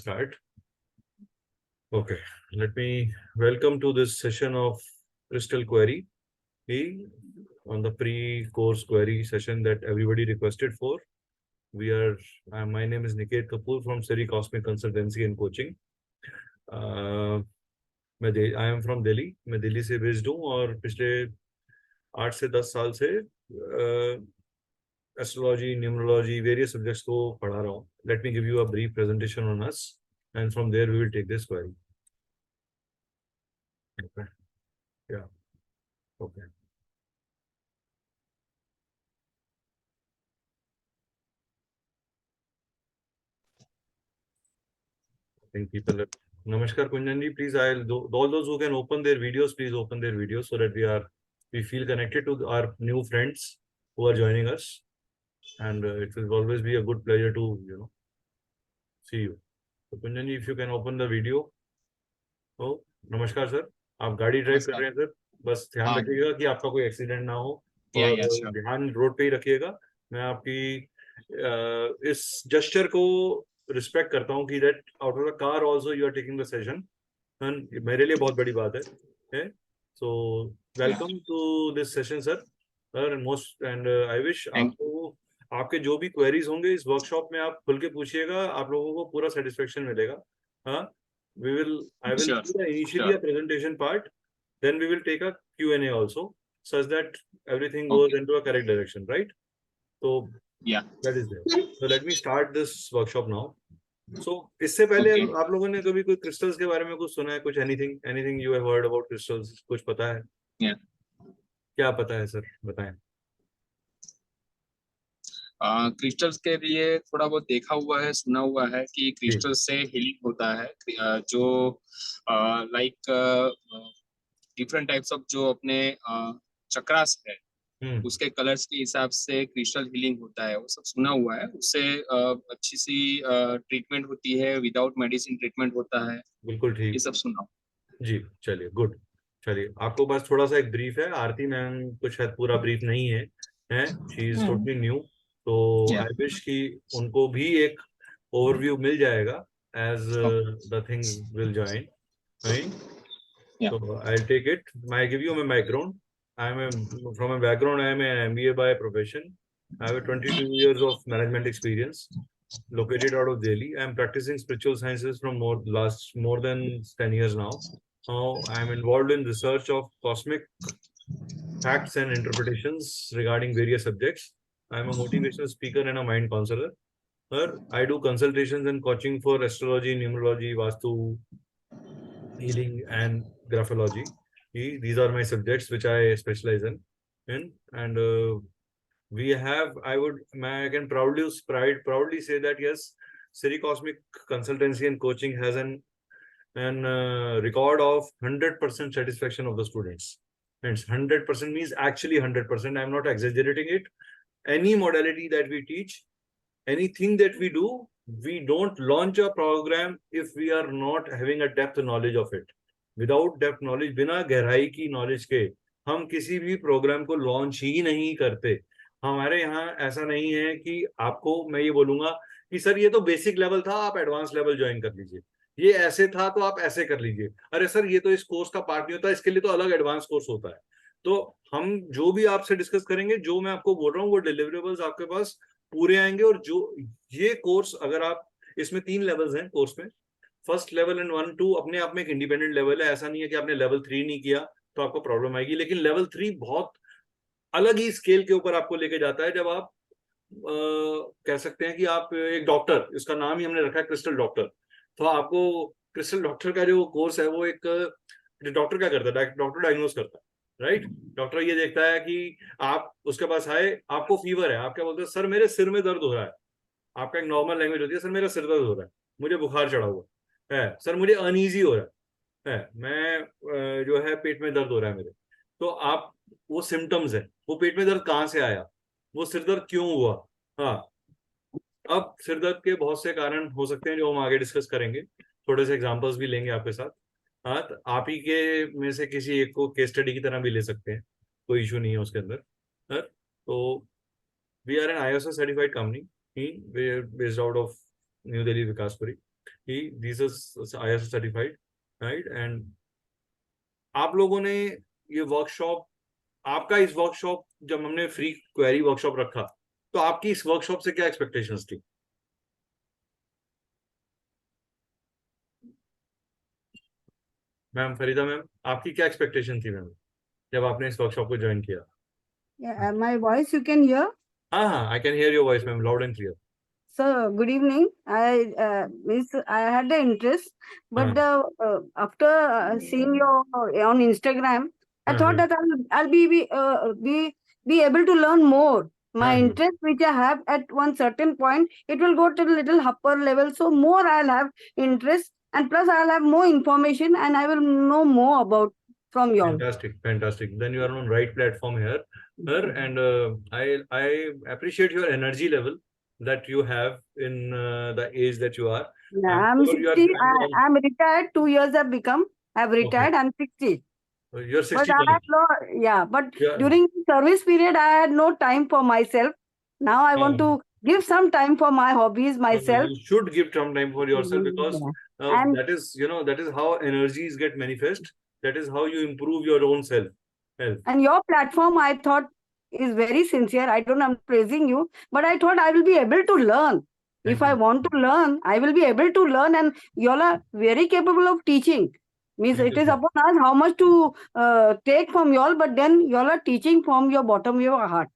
start. Okay, let me welcome to this session of Crystal Query on the pre-course query session that everybody requested for. My name is Niket Kapoor from Siri Cosmic Consultancy and Coaching. I am from Delhi. मैं दिल्ली से based हूँ और पिछले 8 से 10 साल से astrology, numerology, various subjects को पढ़ा रहा हूँ. Let me give you a brief presentation on us and from there we will take this query. Okay. Yeah. Okay. I think people are... Namaskar Kunjan ji, please all those who can open their videos, please open their videos so that we feel connected to our new friends who are joining us, and it will always be a good pleasure to see you. So Kunjan ji, if you can open the video. Oh, नमस्कार sir, आप गाड़ी drive कर रहे हैं sir, बस ध्यान रखिएगा कि आपका कोई एक्सीडेंट ना हो और ध्यान रोड पे ही रखिएगा. मैं आपकी इस जेस्चर को रिस्पेक्ट करता हूँ कि that out of the car also you are taking the session. मेरे लिए बहुत बड़ी बात है. So welcome to this session sir most, and I wish आपको आपके जो भी क्वेरीज होंगे इस वर्कशॉप में आप खुल के पूछिएगा, आप लोगों को पूरा सेटिस्फेक्शन मिलेगा. हाँ, I will do initially a presentation part, then we will take a Q&A also, such that everything goes into a correct direction, right? So yeah, that is there. So let me start this workshop now. So इससे पहले आप लोगों ने कभी कोई crystals के बारे में कुछ सुना है, कुछ anything you have heard about crystals, कुछ पता है? क्या पता है सर, बताएं. क्रिस्टल्स के लिए थोड़ा बहुत देखा हुआ है, सुना हुआ है कि क्रिस्टल से हीलिंग होता है, जो लाइक डिफरेंट टाइप्स ऑफ जो अपने चक्रास है उसके कलर्स के हिसाब से क्रिस्टल हीलिंग होता है, वो सब सुना हुआ है. उससे अच्छी सी ट्रीटमेंट होती है, विदाउट मेडिसिन ट्रीटमेंट होता है. बिल्कुल ठीक, ये सब सुना जी. चलिए, गुड. चलिए, आपको बस थोड़ा सा एक ब्रीफ है. आरती मैम कुछ शायद पूरा ब्रीफ नहीं है, शी इज टोटली न्यू, तो आई विश कि उनको भी एक ओवरव्यू मिल जाएगा as the things will join, right? So I'll take it. I give you my background. From a background, I am an MBA by profession. I have 22 years of management experience, located out of Delhi. I am practicing spiritual sciences from more than 10 years now. Now I am involved in research of cosmic facts and interpretations regarding various subjects. I am a motivational speaker and a mind counselor. I do consultations and coaching for astrology, numerology, vastu, healing, and graphology. These are my subjects which I specialize in. And I can proudly say that yes, Siri Cosmic Consultancy and Coaching has an record of 100% satisfaction of the students. And 100% means actually 100%. I'm not exaggerating it. Any modality that we teach, anything that we do, we don't launch a program if we are not having a depth knowledge of it. Without depth knowledge, बिना गहराई की knowledge के हम किसी भी programme को launch ही नहीं करते. हमारे यहाँ ऐसा नहीं है कि आपको मैं ये बोलूंगा कि सर ये तो बेसिक लेवल था, आप एडवांस लेवल ज्वाइन कर लीजिए. ये ऐसे था तो आप ऐसे कर लीजिए. अरे सर ये तो इस कोर्स का पार्ट नहीं होता, इसके लिए तो अलग एडवांस कोर्स होता है. तो हम जो भी आपसे डिस्कस करेंगे, जो मैं आपको बोल रहा हूँ, वो डिलीवरेबल्स आपके पास पूरे आएंगे. और जो ये कोर्स, अगर आप इसमें 3 लेवल्स हैं कोर्स में, फर्स्ट लेवल एंड 1, 2 अपने आप में एक इंडिपेंडेंट लेवल है. ऐसा नहीं है कि आपने लेवल 3 नहीं किया तो आपको प्रॉब्लम आएगी. लेकिन लेवल 3 बहुत अलग ही स्केल के ऊपर आपको लेके जाता है. जब आप कह सकते हैं कि आप एक डॉक्टर, इसका नाम ही हमने रखा है क्रिस्टल डॉक्टर, तो आपको क्रिस्टल डॉक्टर का जो कोर्स है वो एक डॉक्टर क्या करता है, डॉक्टर डायग्नोज करता है, राइट? डॉक्टर ये देखता है कि आप उसके पास आए, आपको फीवर है, आप क्या बोलते हैं, सर मेरे सिर में दर्द हो रहा है. आपका एक नॉर्मल लैंग्वेज होती है, सर मेरा सिर दर्द हो रहा है, मुझे बुखार चढ़ा हुआ है, सर मुझे अनईजी हो रहा है, मैं जो है पेट में दर्द हो रहा है मेरे. तो आप वो सिम्टम्स है, वो पेट में दर्द कहाँ से आया, वो सिर दर्द क्यों हुआ. हाँ, अब सिर दर्द के बहुत से कारण हो सकते हैं जो हम आगे डिस्कस करेंगे, थोड़े से एग्जांपल्स भी लेंगे आपके साथ. हाँ, तो आप ही के में से किसी एक को केस स्टडी की तरह भी ले सकते हैं, कोई इशू नहीं है उसके अंदर. तो we are an ISO certified company based out of new Delhi Vikaspuri. These are ISO certified, right? And आप लोगों ने ये वर्कशॉप, आपका इस वर्कशॉप, जब हमने फ्री क्वेरी वर्कशॉप रखा, तो आपकी इस वर्कशॉप से क्या एक्सपेक्टेशंस थी? मैम फरीदा मैम, आपकी क्या एक्सपेक्टेशन थी मैम जब आपने इस वर्कशॉप को ज्वाइन किया? Yeah, my voice you can hear. हाँ हाँ, I can hear your voice ma'am, loud and clear. So good evening. I had the interest, but after seeing your on Instagram, I thought that I'll be able to learn more. My interest, which I have at one certain point, it will go to a little upper level. So more I'll have interest, and plus I'll have more information, and I will know more about from you all. Fantastic, fantastic. Then you are on right platform here, and I appreciate your energy level that you have in the age that you are. Yeah, I'm sure you are 60. doing I'm retired. 2 years have become. I've retired. I'm 60. well. You're 60. But I had no, yeah. But Yeah. during the service period, I had no time for myself. Now I want to give some time for my hobbies myself. You should give some time for yourself, because And that is, that is how energies get manifest. That is how you improve your own self. and your platform, I thought, is very sincere. I don't know, I'm praising you, but I thought I will be able to learn. If I want to learn, I will be able to learn, and you all are very capable of teaching. Means it is upon us how much to take from you all, but then you all are teaching from your bottom of your heart.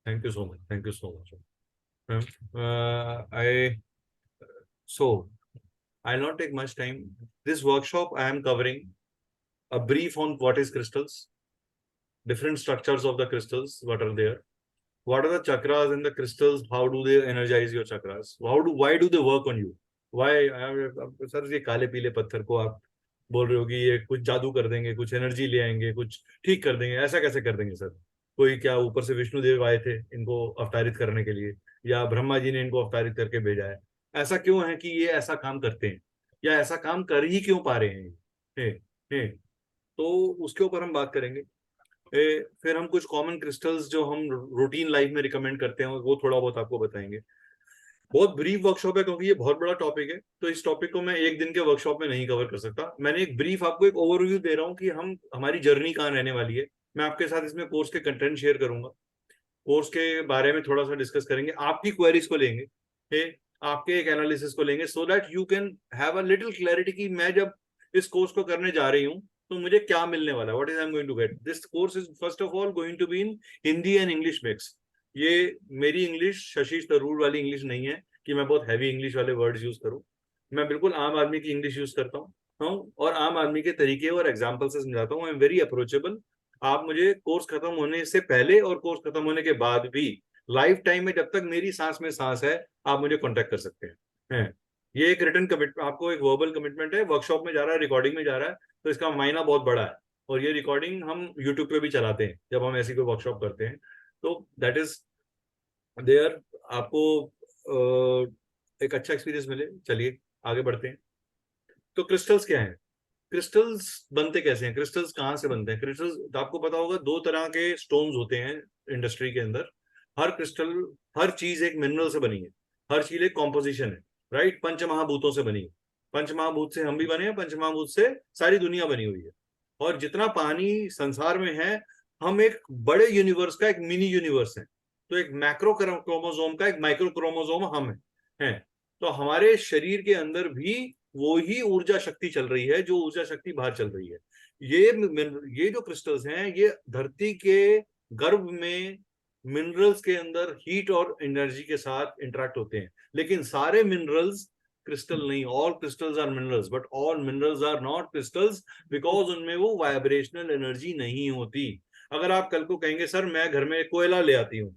Thank you so much. Thank you so much. So I'll not take much time. This workshop I am covering a brief on what is crystals, different structures of the crystals, what are there, what are the chakras in the crystals, how do they energize your chakras, why do they work on you, why sir ये काले पीले पत्थर को आप बोल रहे हो कि ये कुछ जादू कर देंगे, कुछ एनर्जी ले आएंगे, कुछ ठीक कर देंगे, ऐसा कैसे कर देंगे सर? कोई क्या ऊपर से विष्णु देव आए थे इनको अवतारित करने के लिए, या ब्रह्मा जी ने इनको अवतारित करके भेजा है? ऐसा क्यों है कि ये ऐसा काम करते हैं, या ऐसा काम कर ही क्यों पा रहे हैं? है तो उसके ऊपर हम बात करेंगे। फिर हम कुछ कॉमन क्रिस्टल्स जो हम रूटीन लाइफ में रिकमेंड करते हैं वो थोड़ा बहुत आपको बताएंगे। बहुत ब्रीफ वर्कशॉप है क्योंकि ये बहुत बड़ा टॉपिक है, तो इस टॉपिक को मैं एक दिन के वर्कशॉप में नहीं कवर कर सकता। मैंने एक ब्रीफ आपको एक ओवरव्यू दे रहा हूँ कि हमारी जर्नी कहाँ रहने वाली है। मैं आपके साथ इसमें कोर्स के कंटेंट शेयर करूंगा, कोर्स के बारे में थोड़ा सा डिस्कस करेंगे, आपकी क्वेरीज को लेंगे, आपके एक एनालिसिस को लेंगे, so that you can have a little clarity कि मैं जब इस कोर्स को करने जा रही हूँ तो मुझे क्या मिलने वाला है, what is I am going to get. This course is first of all going to be in Hindi and English mix. ये मेरी इंग्लिश शशीष तरूर वाली इंग्लिश नहीं है कि मैं बहुत हैवी इंग्लिश वाले वर्ड्स यूज करूं। मैं बिल्कुल आम आदमी की इंग्लिश यूज करता हूँ और आम आदमी के तरीके और एग्जाम्पल से समझाता हूँ। I am very approachable. आप मुझे कोर्स खत्म होने से पहले और कोर्स खत्म होने के बाद भी लाइफ टाइम में जब तक मेरी सांस में सांस है आप मुझे कॉन्टेक्ट कर सकते हैं। ये एक रिटन कमिटमेंट, आपको एक वर्बल कमिटमेंट है। वर्कशॉप में जा रहा है, रिकॉर्डिंग में जा रहा है, तो इसका मायना बहुत बड़ा है। और ये रिकॉर्डिंग हम यूट्यूब पे भी चलाते हैं जब हम ऐसी कोई वर्कशॉप करते हैं, तो दैट इज देयर। आपको एक अच्छा एक्सपीरियंस मिले। चलिए आगे बढ़ते हैं। तो क्रिस्टल्स क्या है, क्रिस्टल्स बनते कैसे हैं, क्रिस्टल्स कहाँ से बनते हैं? क्रिस्टल्स आपको पता होगा दो तरह के स्टोन्स होते हैं इंडस्ट्री के अंदर। हर क्रिस्टल, हर चीज एक मिनरल से बनी है, हर चीज एक कॉम्पोजिशन है, राइट? पंचमहाभूतों से बनी है। पंचमहाभूत से हम भी बने हैं, पंचमहाभूत से सारी दुनिया बनी हुई है। और जितना पानी संसार में है, हम एक बड़े यूनिवर्स का एक मिनी यूनिवर्स है। तो एक मैक्रो क्रोमोसोम का एक माइक्रो क्रोमोसोम हम हैं। तो हमारे शरीर के अंदर भी वो ही ऊर्जा शक्ति चल रही है जो ऊर्जा शक्ति बाहर चल रही है। ये जो क्रिस्टल्स हैं ये धरती के गर्भ में मिनरल्स के अंदर हीट और एनर्जी के साथ इंटरेक्ट होते हैं। लेकिन सारे मिनरल्स क्रिस्टल नहीं, all crystals are minerals, but all minerals are not crystals, because उनमें वो वाइब्रेशनल एनर्जी नहीं होती। अगर आप कल को कहेंगे सर मैं घर में कोयला ले आती हूँ,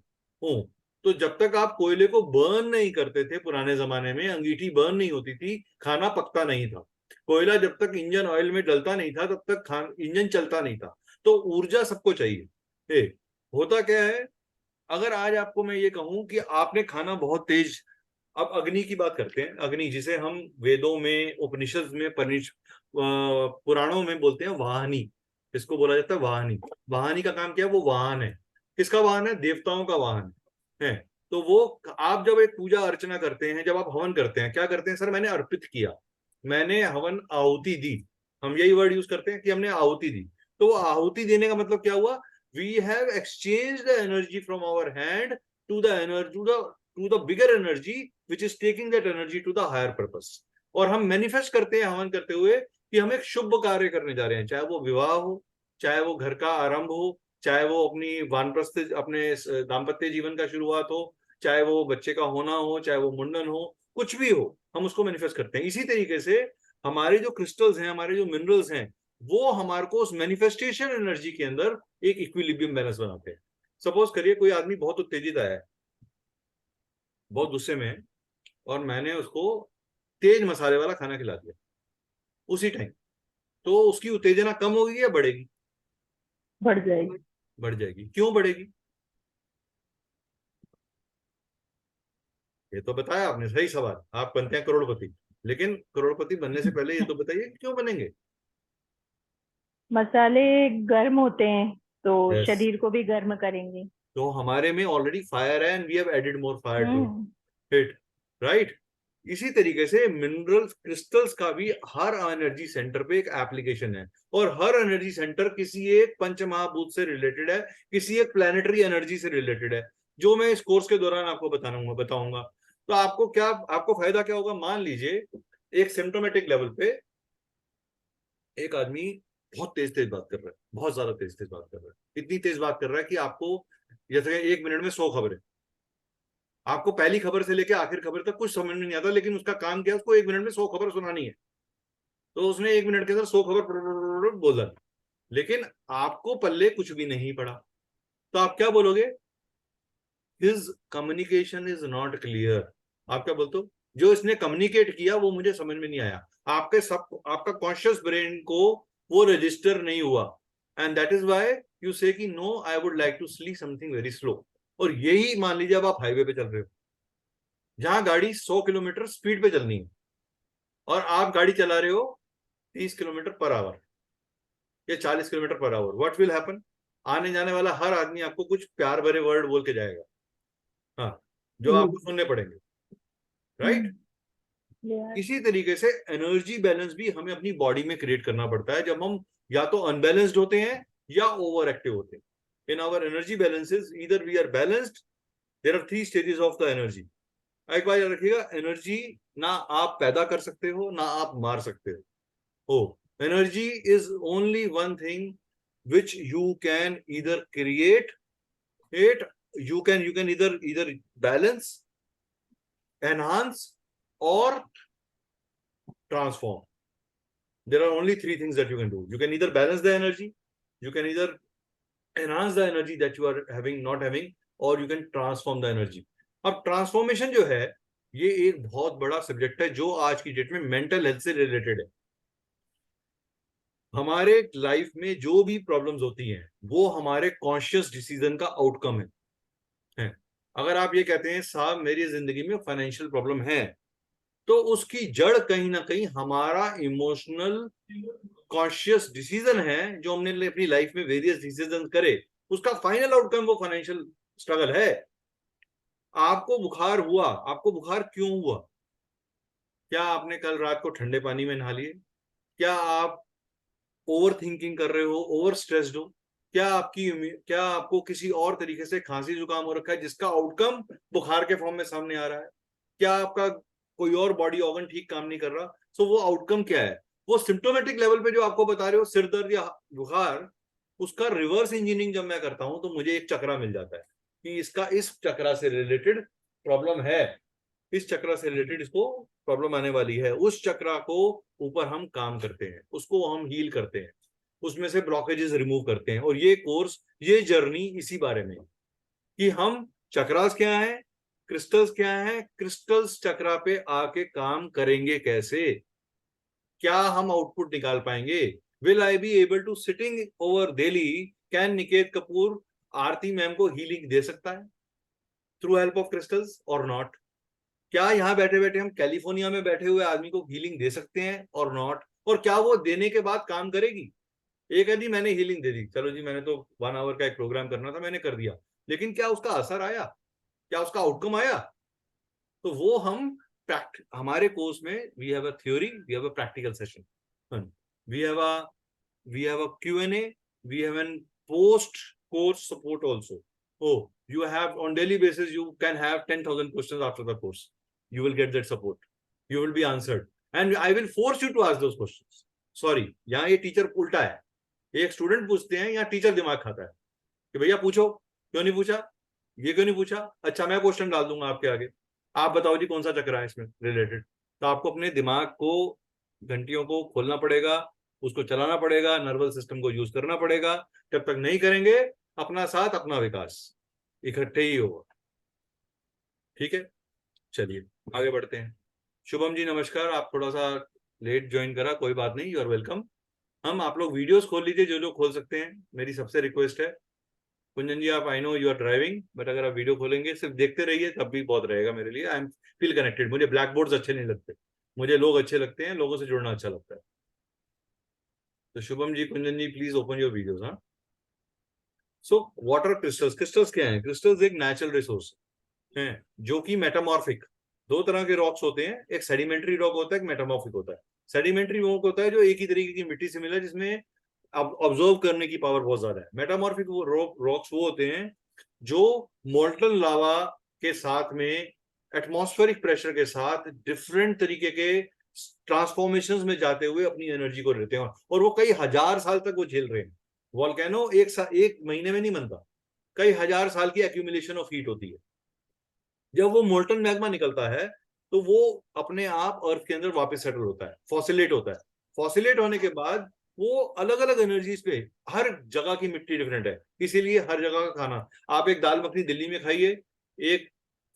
तो जब तक आप कोयले को बर्न नहीं करते थे, पुराने जमाने में अंगीठी बर्न नहीं होती थी, खाना पकता नहीं था। कोयला जब तक इंजन ऑयल में डलता नहीं था तब तक इंजन चलता नहीं था। तो ऊर्जा सबको चाहिए। होता क्या है, अगर आज आपको मैं ये कहूं कि आपने खाना बहुत तेज, अब अग्नि की बात करते हैं, अग्नि जिसे हम वेदों में, उपनिषद में, पुराणों में बोलते हैं वाहनी, इसको बोला जाता है वाहनी। वाहनी का काम क्या है? वो वाहन है। किसका वाहन है? देवताओं का वाहन है। तो वो आप जब एक पूजा अर्चना करते हैं, जब आप हवन करते हैं, क्या करते हैं? सर मैंने अर्पित किया, मैंने हवन आहुति दी, हम यही वर्ड यूज करते हैं कि हमने आहुति दी। तो वो आहुति देने का मतलब क्या हुआ? We have exchange the energy from our hand to the energy to the bigger energy which is taking that energy to the higher purpose. और हम मैनिफेस्ट करते हैं हवन करते हुए कि हम एक शुभ कार्य करने जा रहे हैं, चाहे वो विवाह हो, चाहे वो घर का आरंभ हो, चाहे वो अपनी वानप्रस्थ अपने दाम्पत्य जीवन का शुरुआत हो, चाहे वो बच्चे का होना हो, चाहे वो मुंडन हो, कुछ भी हो, हम उसको मैनिफेस्ट करते हैं। इसी तरीके से हमारे जो क्रिस्टल्स हैं, हमारे जो मिनरल्स हैं, वो हमारे को उस मैनिफेस्टेशन एनर्जी के अंदर एक इक्विलिब्रियम बैलेंस बनाते हैं। सपोज करिए कोई आदमी बहुत उत्तेजित आया है, बहुत गुस्से में है, और मैंने उसको तेज मसाले वाला खाना खिला दिया उसी टाइम, तो उसकी उत्तेजना कम होगी या बढ़ेगी? बढ़ जाएगी। बढ़ जाएगी। क्यों बढ़ेगी? ये तो बताया आपने, सही सवाल। आप बनते हैं करोड़पति, लेकिन करोड़पति बनने से पहले ये तो बताइए क्यों बनेंगे? मसाले गर्म होते हैं तो Yes. शरीर को भी गर्म करेंगे। तो हमारे में ऑलरेडी फायर है, and we have added more fire to it, right? इसी तरीके से मिनरल्स, क्रिस्टल्स का भी हर एनर्जी सेंटर पे एक एप्लीकेशन है, और हर एनर्जी सेंटर किसी एक पंच महाभूत से रिलेटेड है, किसी एक प्लैनेटरी एनर्जी से रिलेटेड है, जो मैं इस कोर्स के दौरान आपको बताऊंगा। तो आपको फायदा क्या होगा? मान लीजिए एक सिम्टोमेटिक लेवल पे एक आदमी बहुत तेज तेज बात कर रहा है, बहुत ज्यादा तेज तेज बात कर रहा है, इतनी तेज बात कर रहा है कि आपको जैसे 1 मिनट में 100 खबरें, आपको पहली खबर से लेकर आखिर खबर तक कुछ समझ में नहीं आता, लेकिन उसका काम क्या है? उसको 1 मिनट में 100 खबर सुनानी है। तो उसने 1 मिनट के अंदर 100 खबर बोला, लेकिन आपको पल्ले कुछ भी नहीं पड़ा। तो आप क्या बोलोगे? His communication is not clear. आप क्या बोलते हो? जो इसने कम्युनिकेट किया वो मुझे समझ में नहीं आया, आपका कॉन्शियस ब्रेन को वो रजिस्टर नहीं हुआ, and that is why you say कि no, I would like to see something very slow. और यही मान लीजिए अब आप हाईवे पे चल रहे हो, जहां गाड़ी 100 किलोमीटर स्पीड पे चलनी है, और आप गाड़ी चला रहे हो 30 किलोमीटर पर आवर या 40 kilometre per hour, what will happen? आने जाने वाला हर आदमी आपको कुछ प्यार भरे वर्ड बोल के जाएगा, हाँ, जो आपको सुनने पड़ेंगे, राइट? इसी तरीके से एनर्जी बैलेंस भी हमें अपनी बॉडी में क्रिएट करना पड़ता है, जब हम या तो अनबैलेंस्ड होते हैं या ओवर एक्टिव होते हैं। In our energy balances, either we are balanced, there are 3 stages of the energy. एक बार याद रखिएगा, एनर्जी ना आप पैदा कर सकते हो, ना आप मार सकते हो। Energy is only one thing which you can either create it, you can either balance, enhance, or transform. There are only 3 things that you can do. You can either balance the energy, you can either enhance the energy that you are having, not having, or you can transform the energy. अब transformation जो है, ये एक बहुत बड़ा subject है जो आज की डेट में मेंटल हेल्थ से रिलेटेड है। हमारे लाइफ में जो भी प्रॉब्लम्स होती हैं वो हमारे कॉन्शियस डिसीजन का आउटकम है। अगर आप ये कहते हैं साहब मेरी जिंदगी में फाइनेंशियल प्रॉब्लम है, तो उसकी जड़ कहीं ना कहीं हमारा इमोशनल कॉन्शियस डिसीजन है, जो हमने अपनी लाइफ में वेरियस डिसीजन करे, उसका फाइनल आउटकम वो फाइनेंशियल स्ट्रगल है। आपको बुखार हुआ, आपको बुखार क्यों हुआ? क्या आपने कल रात को ठंडे पानी में नहा लिए? क्या आप ओवर थिंकिंग कर रहे हो, ओवर स्ट्रेस्ड हो? क्या आपको किसी और तरीके से खांसी जुकाम हो रखा है जिसका आउटकम बुखार के फॉर्म में सामने आ रहा है? क्या आपका कोई और बॉडी ऑर्गन ठीक काम नहीं कर रहा? सो वो आउटकम क्या है? वो सिम्टोमेटिक लेवल पे जो आपको बता रहे हो, सिर दर्द या बुखार, उसका रिवर्स इंजीनियरिंग जब मैं करता हूं तो मुझे एक चक्रा मिल जाता है कि इसका इस चक्रा से रिलेटेड प्रॉब्लम है, इस चक्रा से रिलेटेड इसको प्रॉब्लम आने वाली है। उस चक्रा को ऊपर हम काम करते हैं, उसको हम हील करते हैं, उसमें से ब्लॉकेजेस रिमूव करते हैं। और ये कोर्स, ये जर्नी इसी बारे में कि हम चक्रास क्या है, क्रिस्टल्स क्या है, क्रिस्टल्स चक्रा पे आके काम करेंगे कैसे, क्या हम आउटपुट निकाल पाएंगे? Will I be able to sitting over Delhi, can Niket Kapoor Aarti ma'am को हीलिंग दे सकता है थ्रू हेल्प ऑफ क्रिस्टल्स और नॉट? क्या यहाँ बैठे बैठे हम कैलिफोर्निया में बैठे हुए आदमी को हीलिंग दे सकते हैं और नॉट? और क्या वो देने के बाद काम करेगी? एक आदमी मैंने हीलिंग दे दी, चलो जी, मैंने तो 1 आवर का एक प्रोग्राम करना था, मैंने कर दिया, लेकिन क्या उसका असर आया? क्या उसका आउटकम आया? तो वो हम हमारे कोर्स में we have a theory, we have a practical session, we have a Q&A, we have an post course support also. Oh, you have on daily basis, you can have 10,000 questions after the course. You will get that support. You will be answered. And I will force you to ask those questions. Sorry, यहाँ ये teacher उल्टा है. एक student पूछते हैं, यहाँ teacher दिमाग खाता है कि भैया पूछो, क्यों नहीं पूछा, ये क्यों नहीं पूछा, अच्छा मैं क्वेश्चन डाल दूंगा आपके आगे, आप बताओ जी कौन सा चक्र है इसमें रिलेटेड. तो आपको अपने दिमाग को, घंटियों को खोलना पड़ेगा, उसको चलाना पड़ेगा, नर्वस सिस्टम को यूज करना पड़ेगा. जब तक नहीं करेंगे, अपना साथ अपना विकास इकट्ठे ही होगा. ठीक है, चलिए आगे बढ़ते हैं. शुभम जी नमस्कार, आप थोड़ा सा लेट ज्वाइन करा, कोई बात नहीं, यू आर वेलकम. हम आप लोग वीडियोस खोल लीजिए जो जो खोल सकते हैं, मेरी सबसे रिक्वेस्ट है. कुंजन जी, आप I know you are driving, but अगर आप वीडियो खोलेंगे सिर्फ देखते रहिए तब भी बहुत रहेगा मेरे लिए. I am feel connected. मुझे ब्लैक बोर्ड्स अच्छे नहीं लगते, मुझे लोग अच्छे लगते हैं, लोगों से जुड़ना अच्छा लगता है. तो शुभम जी, कुंजन जी, प्लीज ओपन योर वीडियोस. हाँ, सो वाटर क्रिस्टल्स. क्रिस्टल्स क्या है? क्रिस्टल्स एक नेचुरल रिसोर्स है जो कि मेटामॉर्फिक. दो तरह के रॉक्स होते हैं, एक सेडिमेंट्री रॉक होता है, एक मेटामॉर्फिक होता है. सेडिमेंट्री रॉक होता है जो एक ही तरीके की मिट्टी से मिला है, जिसमें ऑब्जर्व करने की पावर बहुत ज्यादा है. मेटामॉर्फिक रॉक्स वो होते हैं जो मोल्टन लावा के साथ में एटमॉस्फेरिक प्रेशर के साथ डिफरेंट तरीके के ट्रांसफॉर्मेशंस में जाते हुए अपनी एनर्जी को लेते हैं, और वो कई हजार साल तक वो झेल रहे हैं. वॉल्केनो एक महीने में नहीं बनता, कई हजार साल की एक्यूमुलेशन ऑफ हीट होती है. जब वो मोल्टन मैग्मा निकलता है तो वो अपने आप अर्थ के अंदर वापस सेटल होता है, फॉसिलेट होता है. फॉसिलेट होने के बाद वो अलग अलग एनर्जीज पे, हर जगह की मिट्टी डिफरेंट है, इसीलिए हर जगह का खाना. आप एक दाल मखनी दिल्ली में खाइए, एक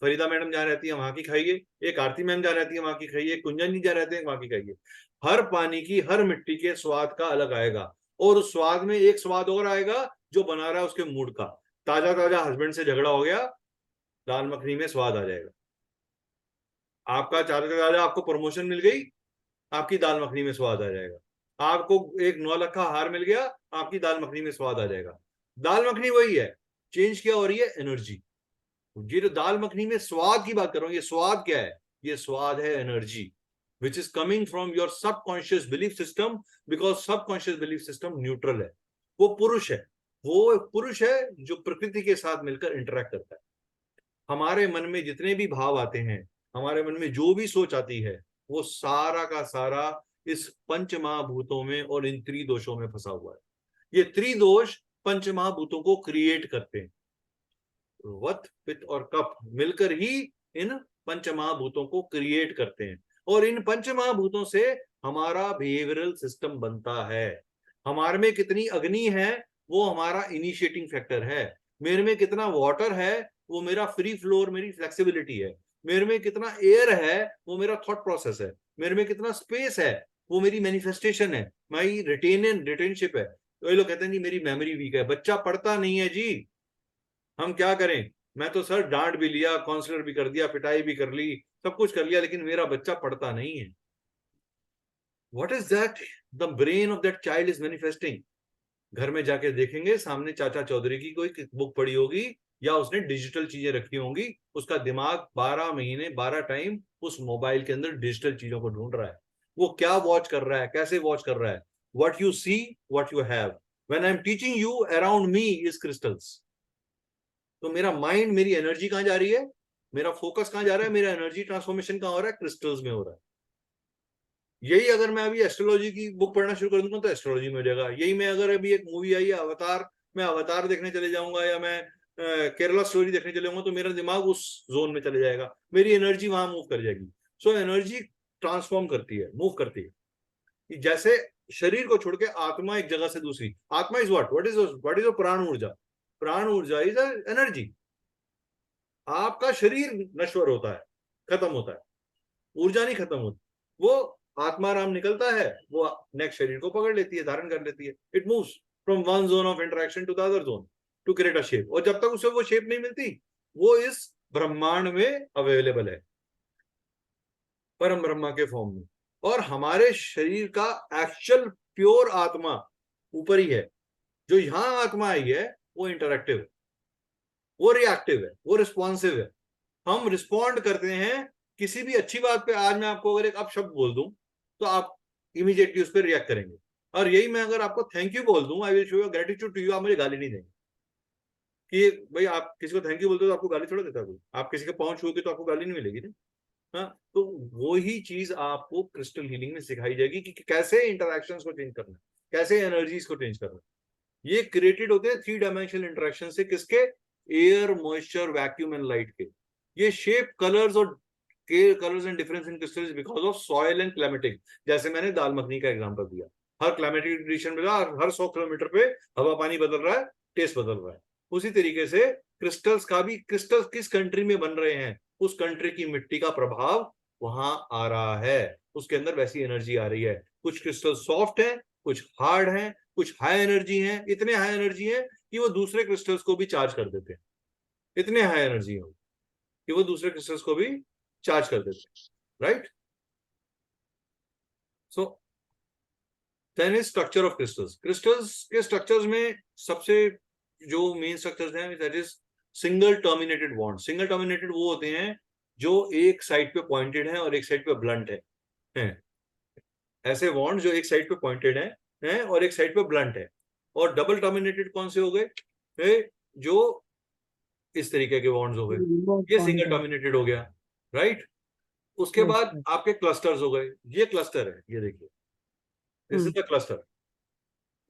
फरीदा मैडम जहाँ रहती है वहां की खाइए, एक आरती मैम जहाँ रहती है वहां की खाइए, कुंजन जी जहाँ रहते हैं वहां की खाइए. हर पानी की, हर मिट्टी के स्वाद का अलग आएगा, और उस स्वाद में एक स्वाद और आएगा जो बना रहा है उसके मूड का. ताजा ताजा हस्बैंड से झगड़ा हो गया, दाल मखनी में स्वाद आ जाएगा. आपका ताजा आपको प्रमोशन मिल गई, आपकी दाल मखनी में स्वाद आ जाएगा. आपको एक 9 लाख का हार मिल गया, आपकी दाल मखनी में स्वाद आ जाएगा. दाल मखनी वही है, चेंज क्या हो रही है? एनर्जी. ये जो दाल मखनी में स्वाद की बात कर रहा हूं, ये स्वाद क्या है? ये स्वाद है energy, which is coming from your subconscious belief system, because subconscious belief system neutral है. वो पुरुष है, वो पुरुष है जो प्रकृति के साथ मिलकर इंटरेक्ट करता है. हमारे मन में जितने भी भाव आते हैं, हमारे मन में जो भी सोच आती है, वो सारा का सारा इस पंच महाभूतों में और इन त्रिदोषों में फंसा हुआ है. ये त्रिदोष पंच महाभूतों को क्रिएट करते हैं. वत, पित्त और कफ मिलकर ही इन पंच महाभूतों को क्रिएट करते हैं, और इन पंच महाभूतों से हमारा बिहेवियरल सिस्टम बनता है. हमारे में कितनी अग्नि है वो हमारा इनिशिएटिंग फैक्टर है. मेरे में कितना वाटर है वो मेरा फ्री फ्लोर, मेरी फ्लेक्सिबिलिटी है. मेरे में कितना एयर है वो मेरा थॉट प्रोसेस है. मेरे में कितना स्पेस है वो मेरी मैनिफेस्टेशन है, माई रिटेनशिप है. तो ये लोग कहते हैं जी मेरी मेमोरी वीक है. बच्चा पढ़ता नहीं है जी, हम क्या करें? मैं तो सर डांट भी लिया, काउंसलर भी कर दिया, पिटाई भी कर ली, सब कुछ कर लिया, लेकिन मेरा बच्चा पढ़ता नहीं है. What is that? The brain of that child is manifesting. घर में जाके देखेंगे, सामने चाचा चौधरी की कोई बुक पड़ी होगी, या उसने डिजिटल चीजें रखी होंगी. उसका दिमाग 12 महीने 12 टाइम उस मोबाइल के अंदर डिजिटल चीजों को ढूंढ रहा है. वो क्या वॉच कर रहा है, कैसे वॉच कर रहा है? What you see, what you have. When I am teaching you, around me is crystals. तो मेरा माइंड, मेरी एनर्जी कहां जा रही है, मेरा फोकस कहां जा रहा है, मेरा एनर्जी ट्रांसफॉर्मेशन कहां हो रहा है? क्रिस्टल्स में हो रहा है. यही अगर मैं अभी एस्ट्रोलॉजी की बुक पढ़ना शुरू कर दूंगा तो एस्ट्रोलॉजी में हो जाएगा. यही मैं अगर अभी एक मूवी आई है अवतार, मैं अवतार देखने चले जाऊंगा, या मैं केरला स्टोरी देखने चले जाऊंगा, तो मेरा दिमाग उस जोन में चले जाएगा, मेरी एनर्जी वहां मूव कर जाएगी. सो एनर्जी ट्रांसफॉर्म करती है, मूव करती है. जैसे शरीर को छोड़ के आत्मा एक जगह से दूसरी. आत्मा इज व्हाट इज प्राण ऊर्जा. प्राण ऊर्जा इज एनर्जी. आपका शरीर नश्वर होता है, खत्म होता है, ऊर्जा नहीं खत्म होती. वो आत्माराम निकलता है, वो नेक्स्ट शरीर को पकड़ लेती है, धारण कर लेती है. It moves from one zone of interaction to the other zone to create a shape. और जब तक उसे वो शेप नहीं मिलती, वो इस ब्रह्मांड में अवेलेबल है, परम ब्रह्मा के फॉर्म में. और हमारे शरीर का एक्चुअल प्योर आत्मा ऊपर ही है. जो यहां आत्मा आई है वो इंटरैक्टिव है, वो रिएक्टिव है, वो रिस्पॉन्सिव है. हम रिस्पॉन्ड करते हैं किसी भी अच्छी बात पे। आज मैं आपको अगर एक अब शब्द बोल दूं तो आप इमीडिएटली उस पर रिएक्ट करेंगे, और यही मैं अगर आपको थैंक यू बोल दूं, I will show your gratitude to you, आप मुझे गाली नहीं देंगे। कि भाई आप किसी को थैंक यू बोलते हो तो आपको गाली थोड़ा देता कोई, आप किसी के पाँव छूओगे तो आपको गाली नहीं मिलेगी ना। हाँ, तो वो ही चीज आपको क्रिस्टल हीलिंग में सिखाई जाएगी कि कैसे इंटरैक्शंस को चेंज करना है, कैसे एनर्जीज को चेंज करना है। ये क्रिएटेड होते हैं 3 डायमेंशनल इंटरेक्शन से, किसके? Air, moisture, vacuum and light के। ये शेप, कलर्स और के colours and difference in crystals because of soil and climatic. जैसे मैंने दाल मखनी का एग्जांपल दिया, हर क्लाइमेटिक कंडीशन में हर 100 किलोमीटर पे हवा पानी बदल रहा है, टेस्ट बदल रहा है। उसी तरीके से क्रिस्टल्स का भी, क्रिस्टल्स किस कंट्री में बन रहे हैं, उस कंट्री की मिट्टी का प्रभाव वहां आ रहा है, उसके अंदर वैसी एनर्जी आ रही है। कुछ क्रिस्टल सॉफ्ट है, कुछ हार्ड है, कुछ हाई एनर्जी है, इतने हाई एनर्जी है कि वो दूसरे क्रिस्टल्स को भी चार्ज कर देते हैं। इतने हाई एनर्जी है कि वो दूसरे क्रिस्टल्स को भी चार्ज कर देते हैं, right? So then is structure of crystals. Crystals के स्ट्रक्चर्स में सबसे जो मेन स्ट्रक्चर्स हैं that is single terminated bond. Single terminated वो होते हैं जो एक साइड पे पॉइंटेड है और एक साइड पे ब्लंट है। ऐसे बॉन्ड जो एक साइड पे पॉइंटेड है और एक साइड पे ब्लंट है। और डबल टर्मिनेटेड कौन से हो गए? जो इस तरीके के बॉन्ड्स हो गए, ये सिंगल टर्मिनेटेड हो गया, राइट? उसके बाद आपके क्लस्टर्स हो गए। ये क्लस्टर है, ये देखिए, this is the cluster,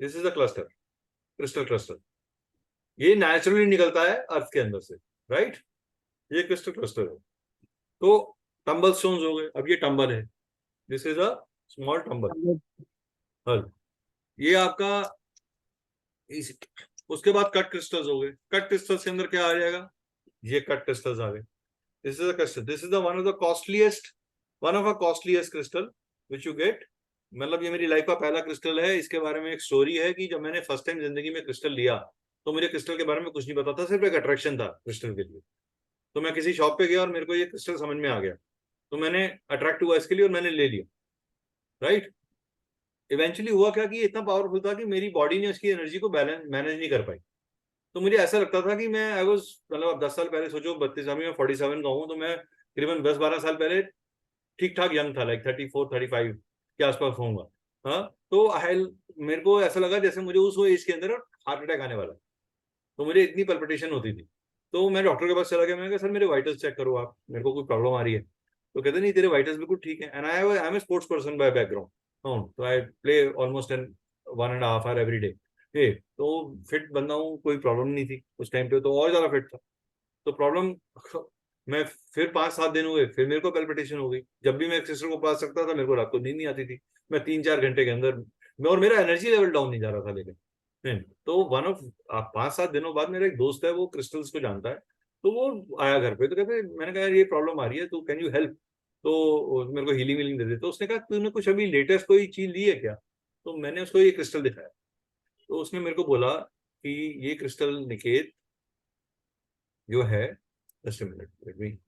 this is the cluster, crystal cluster. ये नेचुरली निकलता है अर्थ के अंदर से, राइट? ये क्रिस्टल क्लस्टर है। तो टंबल स्टोन्स हो गए। अब ये टंबल है, this is a small tumble, हल। ये आपका उसके बाद कट क्रिस्टल्स हो गए। कट क्रिस्टल्स के अंदर क्या आ जाएगा? ये कट क्रिस्टल्स आ गए। This is a crystal, this is the one of the costliest, one of a costliest crystal which you get. मतलब ये मेरी लाइफ का पहला क्रिस्टल है। इसके बारे में एक स्टोरी है कि जब मैंने फर्स्ट टाइम जिंदगी में क्रिस्टल लिया तो मुझे क्रिस्टल के बारे में कुछ नहीं पता था, सिर्फ एक अट्रैक्शन था क्रिस्टल के लिए। तो मैं किसी शॉप पे गया और मेरे को ये क्रिस्टल समझ में आ गया, तो मैंने अट्रैक्ट हुआ इसके लिए और मैंने ले लिया, राइट? इवेंचुअली हुआ क्या कि ये इतना पावरफुल था कि मेरी बॉडी ने उसकी एनर्जी को बैलेंस मैनेज नहीं कर पाई। तो मुझे ऐसा लगता था कि मैं आई वॉज, मतलब अब 10 साल पहले सोचो, 32 अभी मैं 47 का हूँ, तो मैं करीबन 10-12 साल पहले ठीक ठाक यंग था, लाइक 34-35 के आसपास होऊंगा। हाँ, तो आई, मेरे को ऐसा लगा जैसे मुझे उस एज के अंदर हार्ट अटैक आने वाला। तो मुझे इतनी पल्पिटेशन होती थी। तो मैं डॉक्टर के पास चला गया, मैंने कहा सर मेरे वाइटल्स चेक करो आप, मेरे को कोई प्रॉब्लम आ रही है। तो कहते नहीं, तेरे वाइटल्स बिल्कुल ठीक है। And I am a sports person by background, तो I play almost an 1.5 hour every day. तो फिट बंदा हूँ, कोई प्रॉब्लम नहीं थी उस टाइम पे, तो और ज्यादा फिट था। तो प्रॉब्लम मैं फिर 5-7 दिन हुए, फिर मेरे को पैल्पिटेशन हो गई। जब भी मैं एक सिस्टर को पास सकता था, मेरे को रात को नींद नहीं आती थी। मैं 3-4 घंटे के अंदर मैं, और मेरा एनर्जी लेवल डाउन नहीं जा रहा था। लेकिन तो वन ऑफ 5-7 दिनों बाद मेरा एक दोस्त है, वो क्रिस्टल्स को जानता है, तो वो आया घर पे। तो कहते, मैंने कहा यार ये प्रॉब्लम आ रही है, तो कैन यू हेल्प? तो मेरे को हीलिंग वीलिंग दे दे। तो उसने कहा तूने कुछ अभी लेटेस्ट कोई चीज ली है क्या? तो मैंने उसको ये क्रिस्टल दिखाया। तो उसने मेरे को बोला कि ये क्रिस्टल निकेत जो है, just a minute, let me,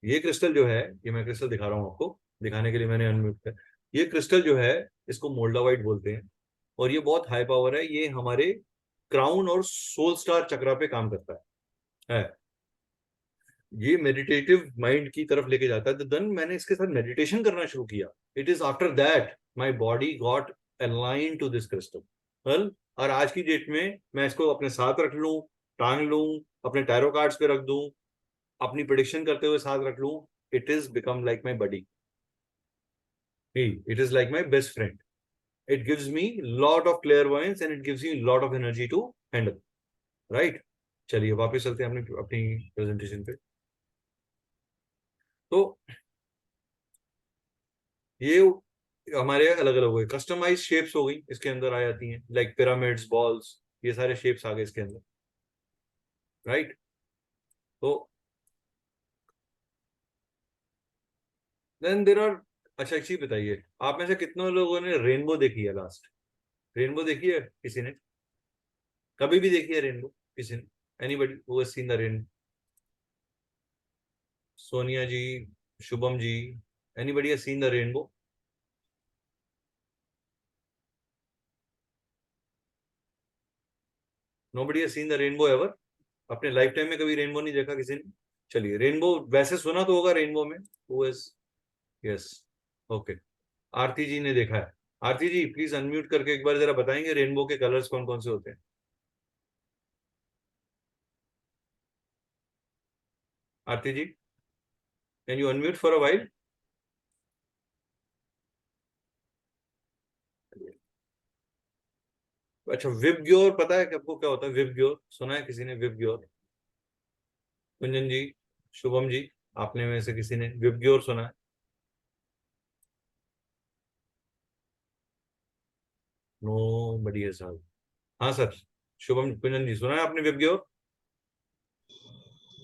ये क्रिस्टल जो है, ये मैं क्रिस्टल दिखा रहा हूँ आपको, दिखाने के लिए मैंने अनम्यूट किया। ये क्रिस्टल जो है, इसको मोल्डावाइट बोलते हैं, और ये बहुत हाई पावर है। ये हमारे क्राउन और सोल स्टार चक्रा पे काम करता है। ये मेडिटेटिव माइंड की तरफ लेके जाता है। तो देन मैंने इसके साथ मेडिटेशन करना शुरू किया। It is after that my body got align to this crystal, well. और आज की डेट में मैं इसको अपने साथ रख लूं, टांग लूं, अपने टैरो कार्ड्स पे रख दूं, अपनी प्रेडिक्शन करते हुए साथ रख लूं, it is become like my buddy, it is like my best friend. It gives me lot of clairvoyance and it gives me lot of energy to handle, right? चलिए वापस चलते हैं अपनी अपनी प्रेजेंटेशन पे। तो ये हमारे अलग अलग हो गए, कस्टमाइज शेप्स हो गई इसके अंदर आ जाती हैं, लाइक पिरामिड्स, बॉल्स, ये सारे शेप्स आ गए इसके अंदर, राइट? तो देन देर आर, अच्छा एक चीज बताइए, आप में से कितने लोगों ने रेनबो देखी है? लास्ट रेनबो देखी है किसी ने? कभी भी देखी है रेनबो किसी ने? Anybody who has seen the rainbow? Sonia ji, Shubham ji, anybody has seen the rainbow? Nobody has seen the rainbow ever? अपने लाइफ टाइम में कभी रेनबो नहीं देखा किसी ने? चलिए, रेनबो वैसे सुना तो होगा रेनबो में. Who is? Yes. Okay. आरती जी ने देखा है. आरती जी प्लीज अनम्यूट करके एक बार जरा बताएंगे रेनबो के कलर्स कौन कौन से होते हैं. Aarti ji, can you unmute for a while? अच्छा, विबग्योर पता है कि आपको क्या होता है? विबग्योर सुना है किसी ने? विबग्योर, कुंजन जी, शुभम जी, आपने में से किसी ने विबग्योर सुना है? नो बडी है साहब. हाँ सर, शुभम, कुंजन जी, सुना है आपने विबग्योर?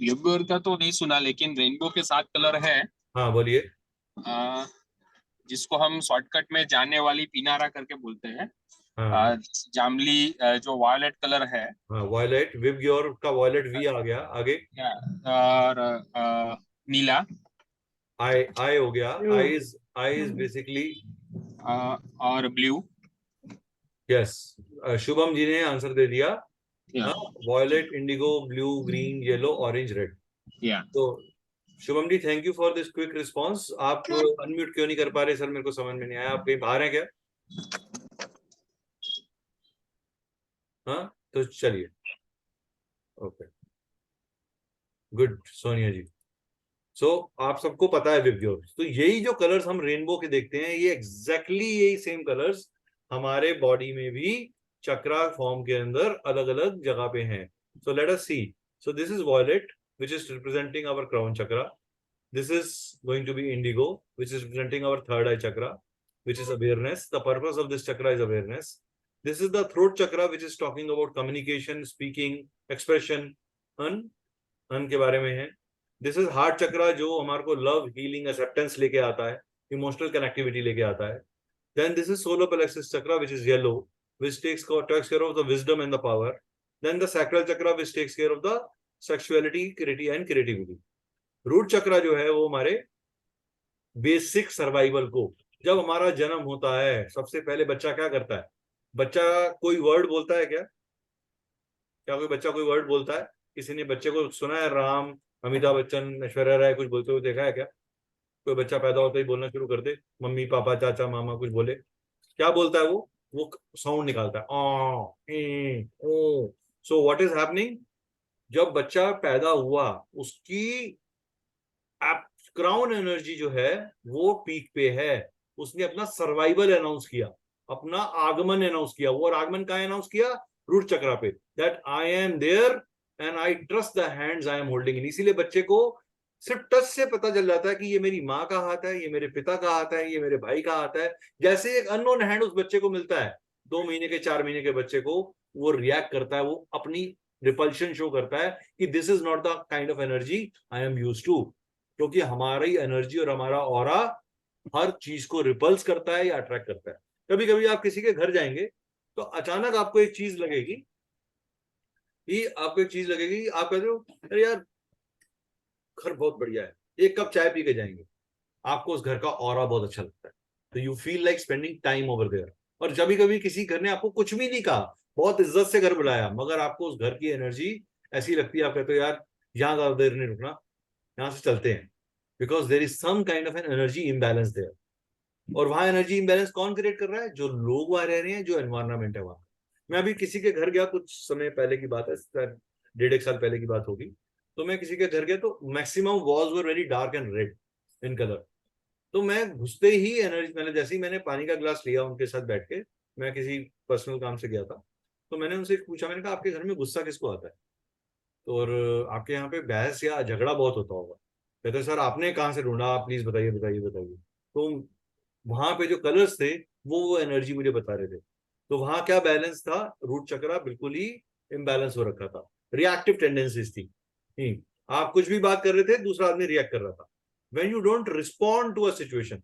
योर का तो नहीं सुना, लेकिन रेनबो के 7 कलर है, हाँ बोलिए. जिसको हम शॉर्टकट में जाने वाली पीनारा करके बोलते हैं. हाँ जामली, जो वायलेट कलर है, हाँ, वॉयलेट, विबग्योर का वॉयलेट वी आ गया आगे. और नीला, आई, आई हो गया. Blue. I is basically. और ब्लू. यस, शुभम जी ने आंसर दे दिया. या violet, indigo, blue, green, yellow, orange, red. या तो Shubham ji, thank you for this quick response. आप अनम्यूट क्यों नहीं कर पा रहे सर? मेरे को समझ में नहीं आया. आप कहीं बाहर हैं क्या? हाँ तो चलिए. ओके, गुड सोनिया जी. सो आप सबको पता है विबग्योर. तो यही जो कलर्स हम रेनबो के देखते हैं, ये एग्जैक्टली यही सेम कलर्स हमारे बॉडी में भी चक्रा फॉर्म के अंदर अलग अलग जगह पे हैं. So let us see. So this is violet which is representing our crown chakra. This is going to be indigo, which is representing our third eye chakra, which is awareness. The purpose of this chakra is awareness. This is the throat chakra, which is talking about communication, speaking, expression. अन के बारे में है. This is heart चक्रा, जो हमारे को love, healing, acceptance लेके आता है, इमोशनल कनेक्टिविटी लेके आता है. Then this is solar plexus chakra, which is yellow, which takes care of the wisdom and the power. Then the sacral chakra, which takes care of the sexuality, and creativity. Root chakra जो है वो हमारे basic survival को, जब हमारा जन्म होता है सबसे पहले बच्चा क्या करता है? बच्चा कोई वर्ड बोलता है क्या? क्या कोई बच्चा कोई वर्ड बोलता है? किसी ने बच्चे को सुना है राम, अमिताभ बच्चन, ऐश्वर्या राय कुछ बोलते हुए देखा है क्या? कोई बच्चा पैदा होता ही बोलना शुरू कर दे, मम्मी पापा चाचा मामा कुछ बोले, क्या बोलता है वो साउंड निकालता है. So what is happening? जब बच्चा पैदा हुआ, उसकी क्राउन एनर्जी जो है वो पीक पे है. उसने अपना सर्वाइवल अनाउंस किया, अपना आगमन अनाउंस किया. वो और आगमन का अनाउंस किया रूट चक्रा पे, that I am there and I trust the hands I am holding. इसीलिए बच्चे को सिर्फ टच से पता चल जाता है कि ये मेरी माँ का हाथ है, ये मेरे पिता का हाथ है, ये मेरे भाई का हाथ है. जैसे एक अननोन हैंड उस बच्चे को मिलता है, 2 महीने के 4 महीने के बच्चे को, वो रिएक्ट करता है, वो अपनी रिपल्शन शो करता है कि this is not the kind of energy I am used to. क्योंकि हमारी एनर्जी और हमारा ऑरा हर चीज को रिपल्स करता है या अट्रैक्ट करता है. कभी कभी आप किसी के घर जाएंगे तो अचानक आपको एक चीज लगेगी, आप कहते हो अरे यार घर बहुत बढ़िया है, एक कप चाय पी के जाएंगे, आपको उस घर का ऑरा बहुत अच्छा लगता है, तो you feel like spending time over there. और जब कभी किसी घर ने आपको कुछ भी नहीं कहा, बहुत इज्जत से घर बुलाया, मगर आपको उस घर की एनर्जी ऐसी लगती है, आप कहते हो यार यहाँ ज्यादा देर नहीं रुकना, यहाँ से चलते हैं, because there is some kind of an energy imbalance there. और वहां एनर्जी इम्बैलेंस कौन क्रिएट कर रहा है? जो लोग वहां रह रहे हैं, जो एनवायरमेंट है वहां. मैं अभी किसी के घर गया, कुछ समय पहले की बात है, 1.5 साल पहले की बात होगी. तो मैं किसी के घर गया तो maximum walls were very dark and red in colour. तो मैं घुसते ही एनर्जी, मैंने जैसे ही मैंने पानी का ग्लास लिया उनके साथ बैठ के, मैं किसी पर्सनल काम से गया था, तो मैंने उनसे पूछा, मैंने कहा आपके घर में गुस्सा किसको आता है, तो और आपके यहाँ पे बहस या झगड़ा बहुत होता होगा. कहते सर आपने कहाँ से ढूंढा, आप प्लीज बताइए बताइए बताइए. तो वहां पे जो कलर्स थे वो एनर्जी मुझे बता रहे थे. तो वहां क्या बैलेंस था? रूट चक्रा बिल्कुल ही इम्बैलेंस हो रखा था, रिएक्टिव टेंडेंसीज थी. आप कुछ भी बात कर रहे थे, दूसरा आदमी रिएक्ट कर रहा था. When you don't respond to a situation,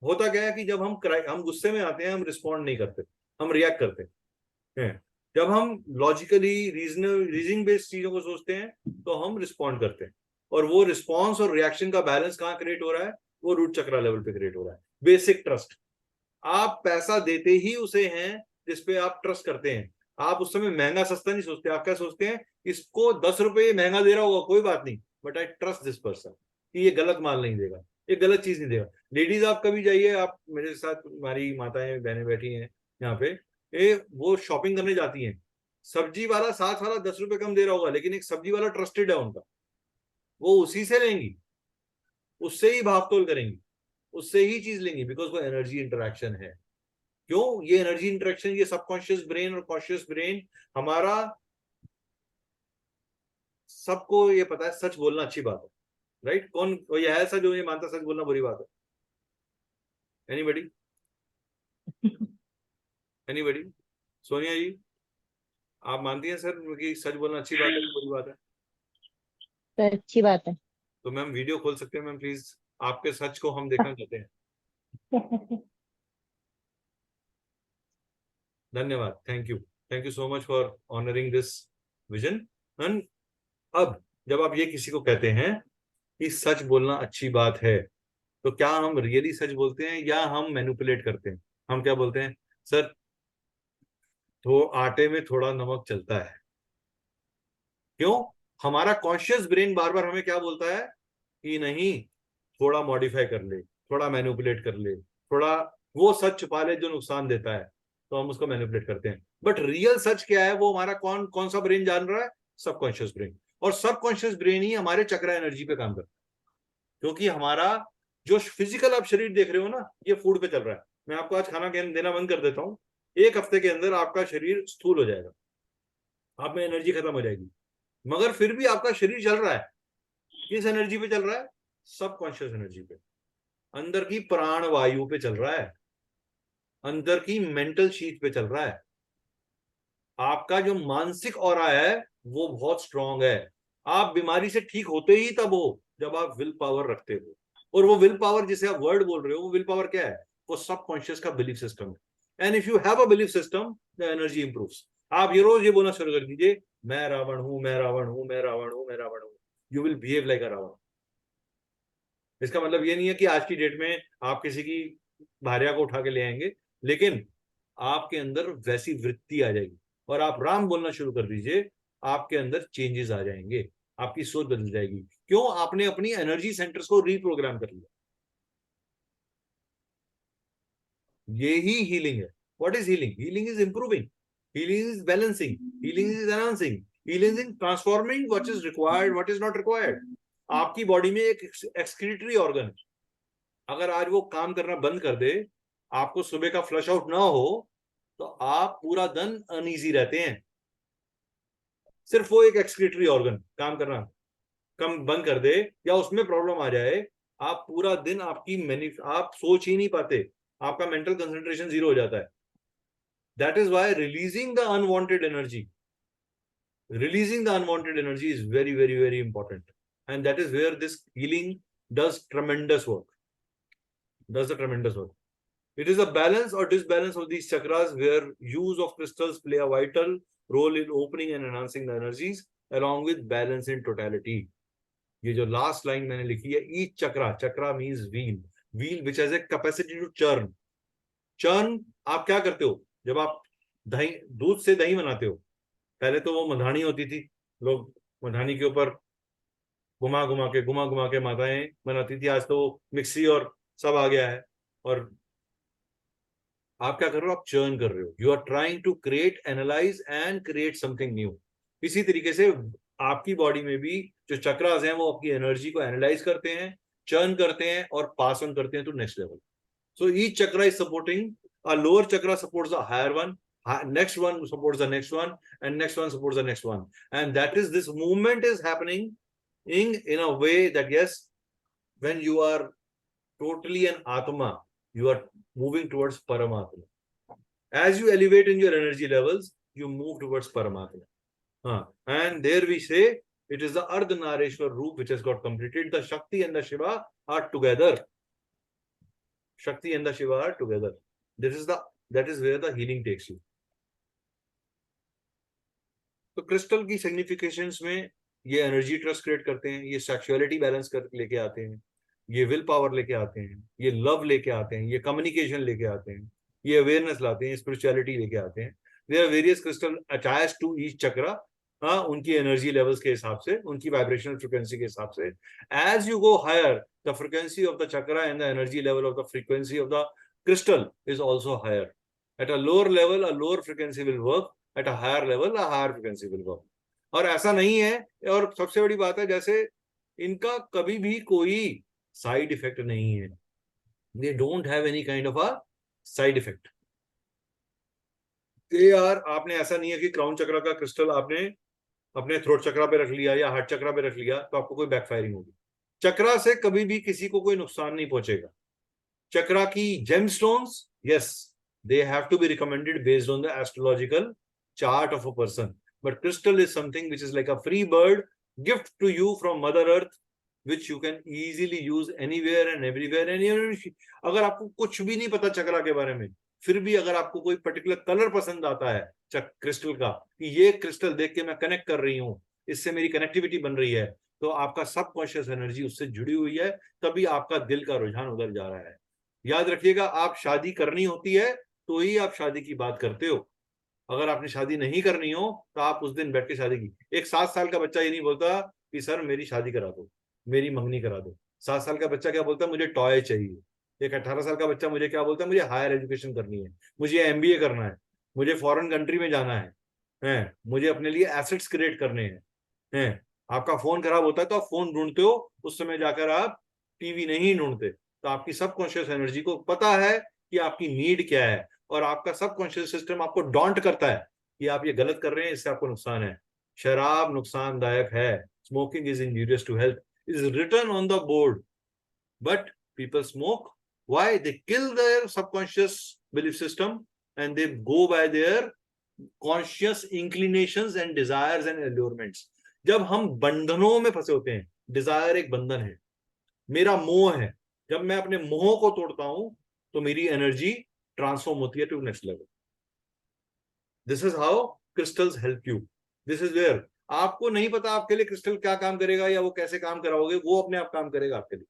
होता क्या है कि जब हम गुस्से में आते हैं, हम रिस्पॉन्ड नहीं करते, हम रिएक्ट करते हैं. जब हम लॉजिकली रीजनिंग बेस्ड चीजों को सोचते हैं तो हम रिस्पॉन्ड करते हैं. और वो रिस्पॉन्स और रिएक्शन का बैलेंस कहाँ क्रिएट हो रहा है? वो रूट चक्रा लेवल पे क्रिएट हो रहा है. Basic trust. आप पैसा देते ही उसे हैं जिसपे आप ट्रस्ट करते हैं. आप उस समय महंगा सस्ता नहीं सोचते, आप क्या सोचते हैं, इसको 10 रुपए महंगा दे रहा होगा कोई बात नहीं, but I trust this person कि ये गलत माल नहीं देगा, ये गलत चीज नहीं देगा। लेडीज आप कभी जाइए, आप मेरे साथ, हमारी माताएं बहनें बैठी हैं यहाँ पे, वो शॉपिंग करने जाती हैं, सब्जी वाला साथ वाला 10 रुपए कम दे रहा होगा, लेकिन एक सब्जी वाला ट्रस्टेड है उनका, वो उसी से लेंगी, उससे ही भाव तोल करेंगी, उससे ही चीज लेंगी, बिकॉज वो एनर्जी इंटरेक्शन है। क्यों? ये एनर्जी इंटरेक्शन, ये सबकॉन्शियस ब्रेन और कॉन्शियस ब्रेन हमारा, सबको ये पता है सच बोलना अच्छी बात है, राइट? कौन कोई है ऐसा जो ये मानता सच बोलना बुरी बात है? एनीबडी? एनीबडी? सोनिया जी, आप मानती हैं सर कि सच बोलना अच्छी बात है कि बुरी बात है? तो अच्छी बात है। तो मैम वीडियो खोल सकते हैं मैम प्लीज, आपके सच को हम देखना चाहते हैं। धन्यवाद, thank you so much for honouring this vision. And अब जब आप ये किसी को कहते हैं कि सच बोलना अच्छी बात है, तो क्या हम रियली सच बोलते हैं या हम मैनिपुलेट करते हैं? हम क्या बोलते हैं, सर तो आटे में थोड़ा नमक चलता है। क्यों? हमारा कॉन्शियस ब्रेन बार बार हमें क्या बोलता है कि नहीं, थोड़ा मॉडिफाई कर ले, थोड़ा मैनिपुलेट कर ले, थोड़ा वो सच छुपा ले जो नुकसान देता है, तो हम उसको मैनिपुलेट करते हैं। बट रियल सच क्या है, वो हमारा कौन कौन सा ब्रेन जान रहा है? Subconscious brain. और सबकॉन्शियस ब्रेन ही हमारे चक्र एनर्जी पे काम करता है, क्योंकि हमारा जो फिजिकल आप शरीर देख रहे हो ना, ये फूड पे चल रहा है। मैं आपको आज खाना देना बंद कर देता हूँ, 1 हफ्ते के अंदर आपका शरीर स्थूल हो जाएगा, आप में एनर्जी खत्म हो जाएगी, मगर फिर भी आपका शरीर चल रहा है। किस एनर्जी पे चल रहा है? सबकॉन्शियस एनर्जी पे, अंदर की प्राण वायु पे चल रहा है, अंदर की मेंटल शीट पे चल रहा है। आपका जो मानसिक ऑरा है वो बहुत स्ट्रांग है। आप बीमारी से ठीक होते ही तब हो जब आप विल पावर रखते हो, और वो विल पावर जिसे आप वर्ड बोल रहे हो, वो विल पावर क्या है? वो सबकॉन्शियस का बिलीफ सिस्टम है। And if you have a belief system, the energy improves. आप ये रोज ये बोलना शुरू कर दीजिए, मैं रावण हूं, मैं रावण हूं, मैं रावण हूं, मैं रावण हूं। You will behave like a Ravan. इसका मतलब ये नहीं है कि आज की डेट में आप किसी की भार्या को उठा के ले आएंगे, लेकिन आपके अंदर वैसी वृत्ति आ जाएगी और आप राम बोलना शुरू कर दीजिए, आपके अंदर चेंजेस आ जाएंगे, आपकी सोच बदल जाएगी। क्यों? आपने अपनी एनर्जी सेंटर्स को रीप्रोग्राम कर लिया। ये ही हीलिंग है। What is healing? Healing is improving, healing is balancing, healing is enhancing, healing is transforming what is required, what is not required. आपकी बॉडी में एक एक्सक्रीटरी ऑर्गन है, अगर आज वो काम करना बंद कर दे, आपको सुबह का फ्लश आउट ना हो, तो आप पूरा दिन अनईजी रहते हैं। सिर्फ वो एक एक्सक्रीटरी ऑर्गन काम करना कम बंद कर दे या उसमें प्रॉब्लम आ जाए, आप पूरा दिन आप सोच ही नहीं पाते, आपका मेंटल कंसंट्रेशन 0 हो जाता है। That is why releasing the unwanted energy, is very very very important, and that is where this healing does tremendous work. It is a balance or disbalance of these chakras where use of crystals play a vital role in opening and enhancing the energies along with balance in totality. ये जो last line मैंने लिखी है, each chakra means wheel which has a capacity to churn. आप क्या करते हो जब आप दूध से दही बनाते हो? पहले तो वो मधानी होती थी, लोग मधानी के ऊपर घुमा घुमा के माताएं बनाती थी। आज तो मिक्सी और सब आ गया है, और आप क्या कर रहे हो? आप चर्न कर रहे हो। You are trying to create, analyse and create something new. इसी तरीके से आपकी बॉडी में भी जो चक्रास हैं वो आपकी एनर्जी को एनालाइज करते हैं, चर्न करते हैं और पास ऑन करते हैं to next level. So each chakra is supporting, a lower chakra supports the higher one, next one supports the next one, and next one supports the next one. And that is, this movement is happening in a way that, yes, when you are totally an atma, you are moving towards paramatma. As you elevate in your energy levels, you move towards paramatma. And there we say it is the Ardhanareshwar roop which has got completed. The Shakti and the Shiva are together. Shakti and the Shiva are together. That is where the healing takes you. तो crystal की significations में ये energy trust create करते हैं, ये sexuality balance कर लेके आते हैं, ये विल पावर लेके आते हैं, ये लव लेके आते हैं, ये कम्युनिकेशन लेके आते हैं, ये अवेयरनेस लाते हैं, स्पिरिचुअलिटी लेके आते हैं। There are various crystal attached to each chakra, उनकी एनर्जी लेवल्स के हिसाब से, उनकी वाइब्रेशनल फ्रीक्वेंसी के हिसाब से. As you go higher, the frequency of the chakra and the energy level of the frequency of the crystal is also higher. At a lower level, a lower frequency will work. At a higher level, a higher frequency will work. और ऐसा नहीं है, और सबसे बड़ी बात है, जैसे इनका कभी भी कोई साइड इफेक्ट नहीं है. They don't have any kind of a side effect. आपने ऐसा नहीं है कि क्राउन चक्रा का क्रिस्टल आपने अपने थ्रोट चक्रा पे रख लिया या हार्ट चक्रा पे रख लिया तो आपको कोई बैकफायरिंग होगी. चक्रा से कभी भी किसी को कोई नुकसान नहीं पहुंचेगा. चक्रा की gemstones, yes, they have to be recommended based on the astrological chart of a person. But crystal is something which is like a free bird gift to you from Mother Earth, which you can easily use anywhere and everywhere. And अगर आपको कुछ भी नहीं पता चक्रा के बारे में, फिर भी अगर आपको कोई पर्टिकुलर कलर पसंद आता है क्रिस्टल का, कि ये क्रिस्टल देख के मैं कनेक्ट कर रही हूँ, इससे मेरी कनेक्टिविटी बन रही है, तो आपका सबकॉन्शियस एनर्जी उससे जुड़ी हुई है, तभी आपका दिल का रुझान उधर जा रहा है. याद रखिएगा, आप शादी करनी होती है तो ही आप शादी की बात करते हो. अगर आपने शादी नहीं करनी हो तो आप उस दिन बैठ के शादी की. एक 7 साल का बच्चा ये नहीं बोलता कि सर मेरी शादी करा दो, मेरी मंगनी करा दो. 7 साल का बच्चा क्या बोलता है? मुझे टॉय चाहिए. एक 18 साल का बच्चा मुझे क्या बोलता है? मुझे हायर एजुकेशन करनी है, मुझे MBA करना है, मुझे फॉरेन कंट्री में जाना है, मुझे अपने लिए एसेट्स क्रिएट करने हैं. आपका फोन खराब होता है तो आप फोन ढूंढते हो, उस समय जाकर आप टीवी नहीं ढूंढते. तो आपकी सबकॉन्शियस एनर्जी को पता है कि आपकी नीड क्या है, और आपका सबकॉन्शियस सिस्टम आपको डॉन्ट करता है कि आप ये गलत कर रहे हैं, इससे आपको नुकसान है. शराब नुकसानदायक है. Smoking is injurious to health, is written on the board, but people smoke. Why? They kill their subconscious belief system and they go by their conscious inclinations and desires and allurements. जब हम बंधनों में फंसे होते हैं, Dzire एक बंधन है, मेरा मोह है, जब मैं अपने मोह को तोड़ता हूं तो मेरी एनर्जी ट्रांसफॉर्म होती है to next level. This is how crystals help you. This is where आपको नहीं पता आपके लिए क्रिस्टल क्या काम करेगा या वो कैसे काम कराओगे, वो अपने आप काम करेगा आपके लिए,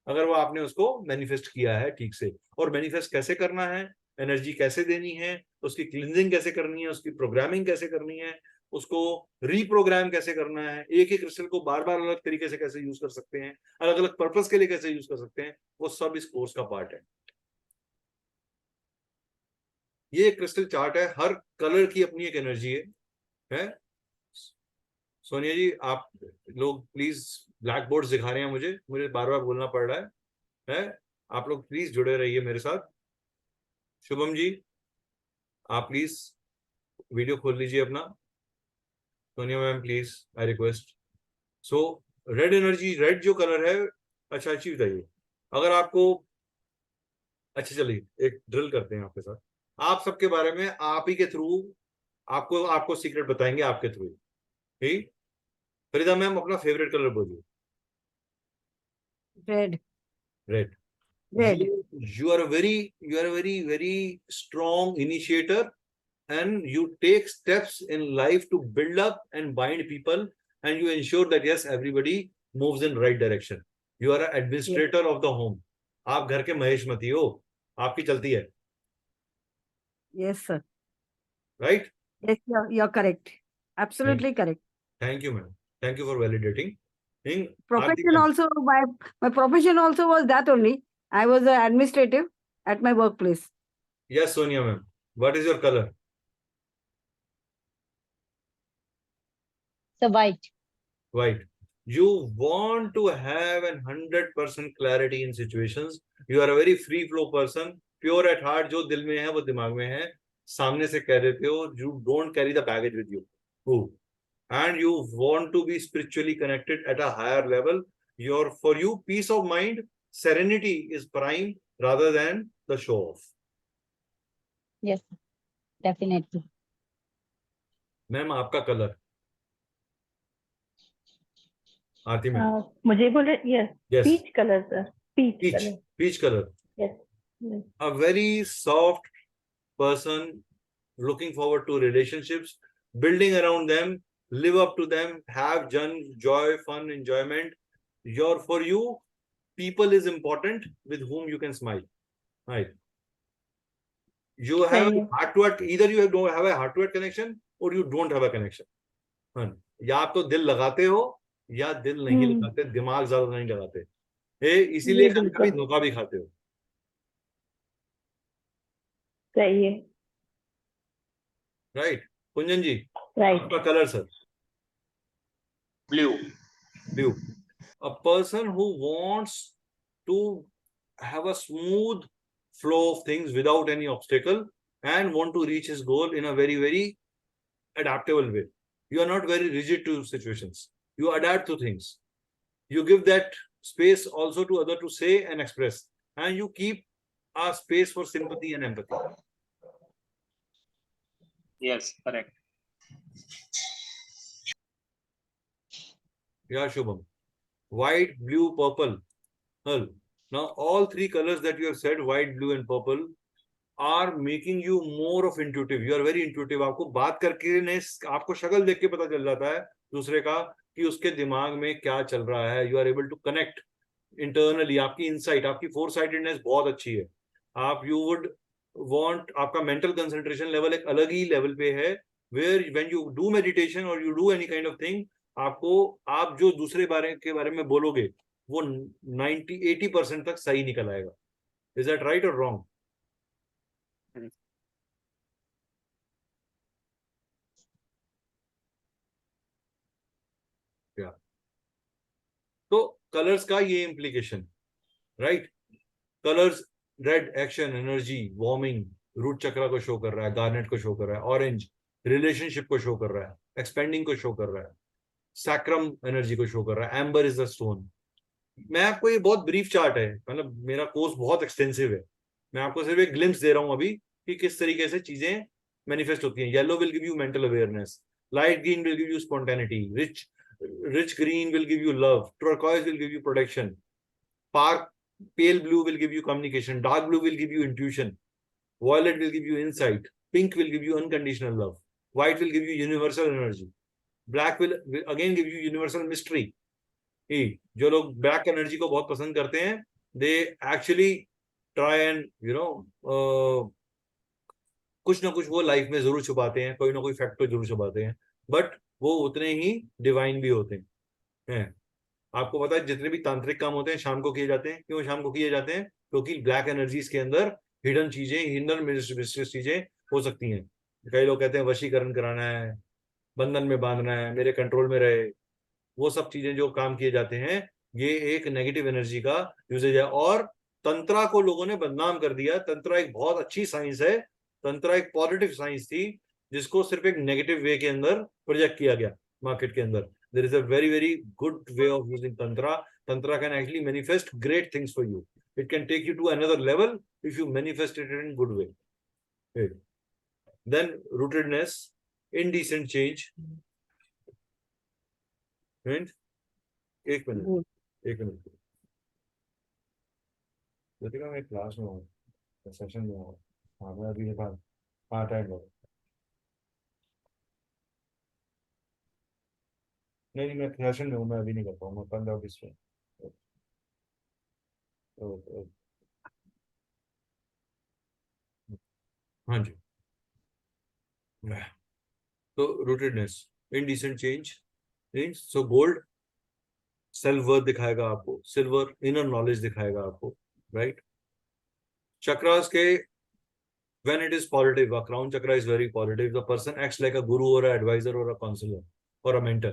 अगर वो आपने उसको मैनिफेस्ट किया है ठीक से. और मैनिफेस्ट कैसे करना है, एनर्जी कैसे देनी है, उसकी क्लींजिंग कैसे करनी है, उसकी प्रोग्रामिंग कैसे करनी है, उसको रीप्रोग्राम कैसे करना है, एक ही क्रिस्टल को बार बार अलग तरीके से कैसे यूज कर सकते हैं, अलग अलग पर्पस के लिए कैसे यूज कर सकते हैं, वो सब इस कोर्स का पार्ट है. ये क्रिस्टल चार्ट है, हर कलर की अपनी एक एनर्जी है. सोनिया जी आप लोग प्लीज, ब्लैक बोर्ड दिखा रहे हैं मुझे बार बार बोलना पड़ रहा है. आप लोग प्लीज जुड़े रहिए मेरे साथ. शुभम जी आप प्लीज वीडियो खोल लीजिए अपना. Sonia ma'am please, I request. So red energy, red जो कलर है, अच्छा अच्छी बताइए अगर आपको. अच्छा चलिए एक ड्रिल करते हैं आपके साथ, आप सबके बारे में आप ही के थ्रू आपको सीक्रेट बताएंगे आपके थ्रू. ठीक, फरीदा मैम अपना फेवरेट कलर बोलिए. Red. Red. Red. You are a very strong initiator, and you take steps in life to build up and bind people, and you ensure that yes, everybody moves in right direction. You are an administrator of the home. आप घर के महेशमती हो, आपकी चलती है. Yes, sir. Right? Yes, you're correct. Absolutely correct. Thank you, ma'am. Thank you for validating. Profession also, my profession also was that only. I was an administrative at my workplace. Yes, Sonia ma'am. What is your color? So white. White. You want to have 100% clarity in situations. You are a very free flow person, pure at heart. जो दिल में है वो दिमाग में है, सामने से कह देते हो. You don't carry the baggage with you. Who? And you want to be spiritually connected at a higher level. For you, peace of mind, serenity is prime rather than the show off. Yes, definitely. Ma'am आपका colour. Aarti ma'am. मुझे बोले yes. Yes. Peach colour sir. Peach colour. Peach color. Yes. A very soft person, looking forward to relationships, building around them, live up to them, have joy, fun, enjoyment. For you, people is important with whom you can smile. Right. You have सही है। heart to heart, either you don't have a heart to heart connection or you don't have a connection. हाँ, या आप तो दिल लगाते हो या दिल नहीं लगाते, दिमाग ज्यादा नहीं लगाते, इसीलिए जी कभी कभी बिल्कुल धोखा भी खाते हो. सही है। राइट कुंजन जी, राइट। आपका colour sir? Blue. Blue. A person who wants to have a smooth flow of things without any obstacle and want to reach his goal in a very, very adaptable way. You are not very rigid to situations. You adapt to things. You give that space also to other to say and express, and you keep a space for sympathy and empathy. Yes, correct. Yeah, Shubham. White, blue, purple. Well, now all three colors that you have said, white, blue, and purple, are making you more of intuitive. You are very intuitive. आपको बात करके ने आपको शक्ल देख के पता चल जाता है दूसरे का कि उसके दिमाग में क्या चल रहा है. You are able to connect internally. आपकी insight, आपकी foresightedness बहुत अच्छी है. आप you would want, आपका mental concentration level एक अलग ही level पे है, where when you do meditation or you do any kind of thing, आपको आप जो दूसरे के बारे में बोलोगे वो 90-80% तक सही निकल आएगा. Is that right or wrong? Yeah. तो कलर्स का ये implication, right? Colours, red action, energy, warming, root chakra को शो कर रहा है, गार्नेट को शो कर रहा है, ऑरेंज रिलेशनशिप को शो कर रहा है, एक्सपेंडिंग को शो कर रहा है, सैक्रम एनर्जी को शो कर रहा है, एम्बर इज द स्टोन. मैं आपको, ये बहुत ब्रीफ चार्ट है, मतलब मेरा कोर्स बहुत एक्सटेंसिव है, मैं आपको सिर्फ एक ग्लिम्स दे रहा हूं अभी कि किस तरीके से चीजें मैनिफेस्ट होती हैं. Yellow will give you mental awareness, light green will give you spontaneity, rich green will give you love, turquoise will give you protection, pale blue will give you communication, dark blue will give you intuition, violet will give you insight, pink will give you unconditional love, white will give you universal energy, black will again give you universal mystery. जो लोग black energy को बहुत पसंद करते हैं, they actually try and कुछ ना कुछ वो लाइफ में जरूर छुपाते हैं, कोई ना कोई फैक्ट को जरूर छुपाते हैं, बट वो उतने ही डिवाइन भी होते हैं. आपको पता है जितने भी तांत्रिक काम होते हैं शाम को किए जाते हैं. क्यों शाम को किए जाते हैं? क्योंकि ब्लैक एनर्जीज के अंदर हिडन चीजें, हिडन मिस्ट्रियस चीजें हो सकती हैं. कई लोग कहते हैं वशीकरण कराना है, बंधन में बांधना है, मेरे कंट्रोल में रहे, वो सब चीजें जो काम किए जाते हैं, ये एक नेगेटिव एनर्जी का यूजेज है. और तंत्रा को लोगों ने बदनाम कर दिया. तंत्रा एक बहुत अच्छी साइंस है, तंत्रा एक पॉजिटिव साइंस थी, जिसको सिर्फ एक नेगेटिव वे के अंदर प्रोजेक्ट किया गया मार्केट के अंदर. There is a very, very good way of using Tantra. Tantra can actually manifest great things for you. It can take you to another level if you manifest it in a good way. Okay. Then rootedness, indecent change. And एक minute देखिएगा, मैं class में हूँ, session में हूँ. हाँ मैं अभी टाइम हो. नहीं मैं सेशन में हूँ, मैं अभी नहीं कर पाऊंगा 15-20 में. हाँ जी. तो rootedness, indecent change, so gold self worth दिखाएगा आपको, सिल्वर इनर नॉलेज दिखाएगा आपको, राइट? चक्रास के when it is positive, a crown chakra is very positive, the person acts like a guru or an advisor or a counselor or a mentor.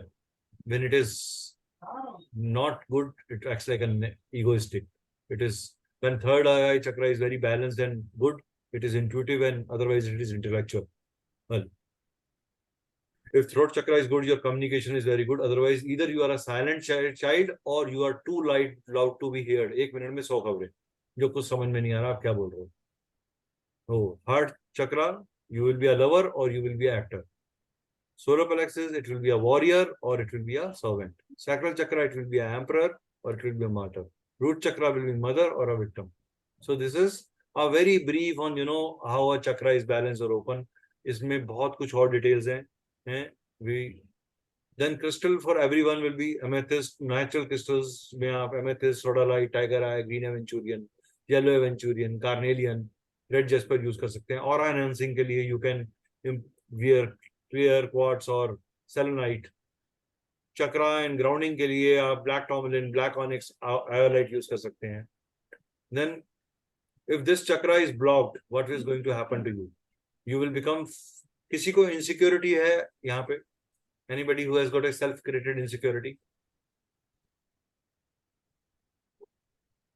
When it is not good, it acts like an egoistic. It is when third eye chakra is very balanced and good, it is intuitive, and otherwise it is intellectual. Well, if throat chakra is good, your communication is very good. Otherwise, either you are a silent child or you are too loud to be heard. एक minute में 100 खबरें, जो कुछ समझ में नहीं आ रहा आप क्या बोल रहे हो. Oh, heart chakra, you will be a lover or you will be an actor. Solar plexus, it will be a warrior or it will be a servant. Sacral chakra, it will be an emperor or it will be a martyr. Root chakra will be mother or a victim. So this is a very brief on, you know, how a chakra is balanced or open. इसमें बहुत कुछ और details हैं. Then crystal for everyone will be amethyst. Natural crystals में आप amethyst, rhodolite, tiger eye, green aventurine, yellow aventurine, carnelian, red jasper use कर सकते हैं। ऑरा एनहांसिंग के लिए यू कैन वियर क्वार्ट्स और सेलेनाइट। चक्रा एंड ग्राउंडिंग के लिए आप black tourmaline, black onyx, iolite use कर सकते हैं। Then if this chakra is blocked, what is going to happen to you? You will become, किसी को insecurity है यहाँ पे? Anybody who has got a self-created insecurity?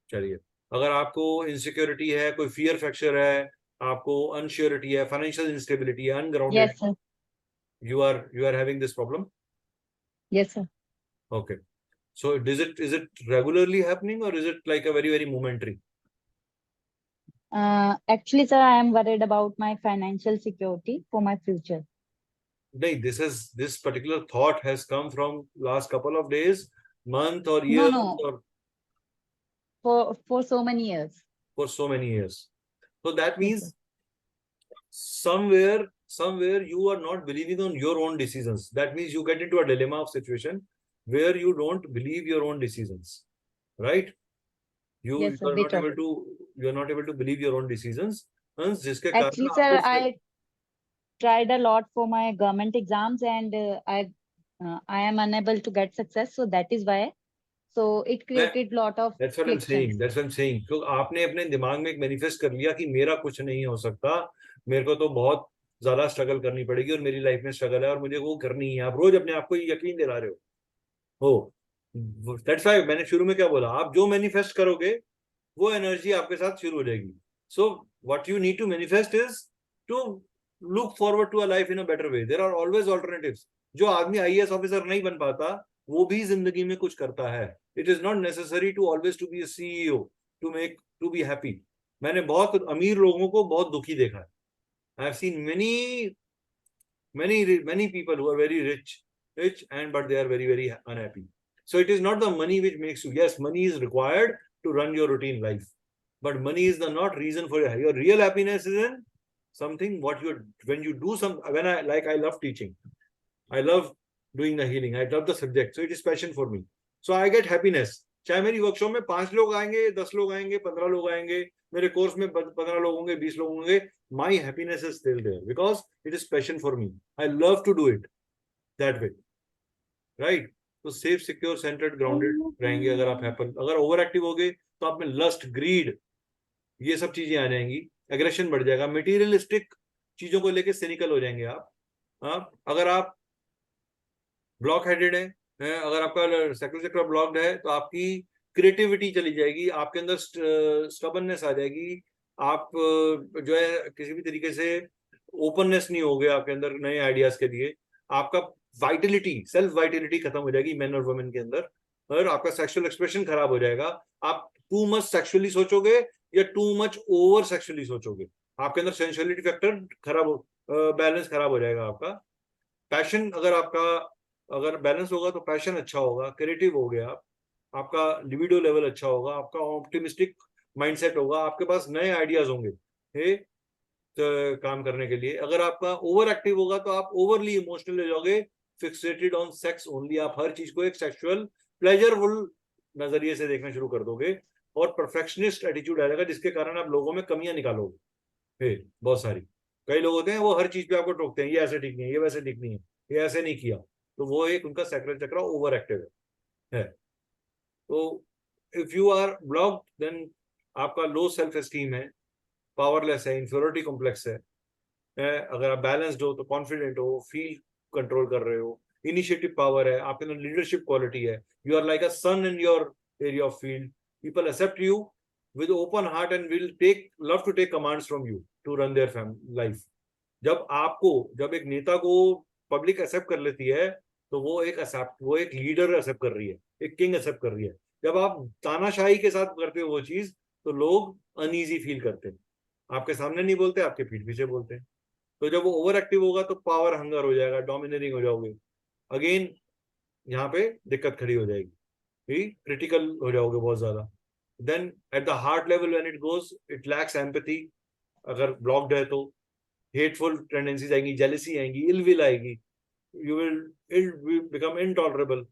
चलिए, अगर आपको insecurity है, कोई fear factor है, आपको unsurety है, financial instability है, ungrounded, Yes, sir. you are having this problem? Yes, sir. Okay. So is it regularly happening, or is it like a very, very momentary? Actually, sir, I am worried about my financial security for my future. No, this particular thought has come from last couple of days, month or No, years, no. or For so many years. for so many years. So that Yes, means sir. somewhere you are not believing on your own decisions. That means you get into a dilemma of situation where you don't believe your own decisions, right? You Yes, sir. are not Better. able to believe your own decisions. हंस जिसके कारण Actually, sir, आपको I tried a lot for my government exams, and I am unable to get success. So that is why. So it created lot of That's what I'm saying. frictions. That's what I'm saying. तो आपने अपने दिमाग में एक manifest कर लिया कि मेरा कुछ नहीं हो सकता, मेरे को तो बहुत ज्यादा स्ट्रगल करनी पड़ेगी और मेरी लाइफ में स्ट्रगल है और मुझे वो करनी है। आप रोज अपने आप को यकीन दिला रहे हो। दैट्स व्हाई मैंने शुरू में क्या बोला, आप जो मैनिफेस्ट करोगे वो एनर्जी आपके साथ शुरू हो जाएगी। So what you need to manifest is to look forward to a life in a better way. There are always alternatives. जो आदमी आईएएस ऑफिसर नहीं बन पाता वो भी जिंदगी में कुछ करता है। It is not necessary to always to be a CEO to be happy. मैंने बहुत अमीर लोगों को बहुत दुखी देखा है। I have seen many people who are very rich and but they are very, very unhappy. So it is not the money which makes you, yes, money is required to run your routine life, but money is the not reason for your real happiness is in something when you do some, I love teaching, I love doing the healing, I love the subject, so it is passion for me, so I get happiness. चाहे मेरी workshop में 5 लोग आएंगे, 10 लोग आएंगे, 15 लोग आएंगे, मेरे कोर्स में 15 लोग होंगे, 20 लोग होंगे, my happiness is still there because it is passion for me. I love to do it that way, right? तो सेफ, सिक्योर, सेंटर्ड, ग्राउंडेड रहेंगे अगर आप हैप्पी। अगर ओवर एक्टिव हो गए तो आप में लस्ट, ग्रीड, ये सब चीजें आ जाएंगी, एग्रेशन बढ़ जाएगा, मटेरियलिस्टिक चीजों को लेके सिनिकल हो जाएंगे आप। अगर आप ब्लॉक हेडेड है, अगर आपका सेक्रेटरी चक्र ब्लॉक्ड है तो आपकी क्रिएटिविटी चली जाएगी, आपके अंदर स्टबर्ननेस आ जाएगी, आप जो है किसी भी तरीके से ओपननेस नहीं होगे आपके अंदर नए आइडियाज के लिए, आपका वाइटलिटी, सेल्फ वाइटलिटी खत्म हो जाएगी मैन और वुमेन के अंदर, और आपका सेक्सुअल एक्सप्रेशन खराब हो जाएगा। आप टू मच सेक्सुअली सोचोगे या टू मच ओवर सेक्सुअली सोचोगे, आपके अंदर सेंसुअलिटी फैक्टर खराब हो, बैलेंस खराब हो जाएगा आपका। पैशन अगर बैलेंस होगा तो पैशन अच्छा होगा, क्रिएटिव हो गया आपका लिबिडो लेवल अच्छा होगा, आपका ऑप्टिमिस्टिक माइंडसेट होगा, आपके पास नए आइडियाज होंगे काम करने के लिए। अगर आपका ओवर एक्टिव होगा तो आप ओवरली इमोशनल हो जाओगे, फिक्सेटेड ऑन सेक्स ओनली, आप हर चीज को एक सेक्सुअल प्लेजरफुल नजरिए से देखना शुरू कर दोगे और परफेक्शनिस्ट एटीट्यूड आ जाएगा, जिसके कारण आप लोगों में कमियां निकालोगे। बहुत सारी, कई लोग होते हैं वो हर चीज पे आपको टोकते हैं, ये ऐसे ठीक नहीं है, ये वैसे ठीक नहीं है, ये ऐसे नहीं किया, तो वो एक उनका सेक्रेटरी चक्र ओवर एक्टिव है। तो if you are blocked then आपका लो सेल्फ एस्टीम है, पावरलेस है, इंफीरियरिटी कॉम्प्लेक्स है। अगर आप बैलेंस्ड हो तो कॉन्फिडेंट हो, फील कंट्रोल कर रहे हो, इनिशिएटिव पावर है, आपके अंदर लीडरशिप क्वालिटी है, you are like a sun in your area of field, people accept you with open heart and will love to take commands from you to run their life. जब एक नेता को public accept कर लेती है तो वो एक लीडर एक्सेप्ट कर रही है, एक किंग एक्सेप्ट कर रही है। जब आप तानाशाही के साथ करते हो वो चीज तो लोग अनईजी फील करते हैं, आपके सामने नहीं बोलते, आपके पीठ पीछे बोलते हैं। तो जब वो ओवर एक्टिव होगा तो पावर हंगर हो जाएगा, डोमिनेटिंग हो जाओगे, अगेन यहाँ पे दिक्कत खड़ी हो जाएगी, क्रिटिकल हो जाओगे बहुत ज्यादा। Then at the heart level when it goes, it lacks empathy. अगर blocked है तो hateful tendencies आएंगी, jealousy आएंगी, ill will आएगी, you will become intolerable.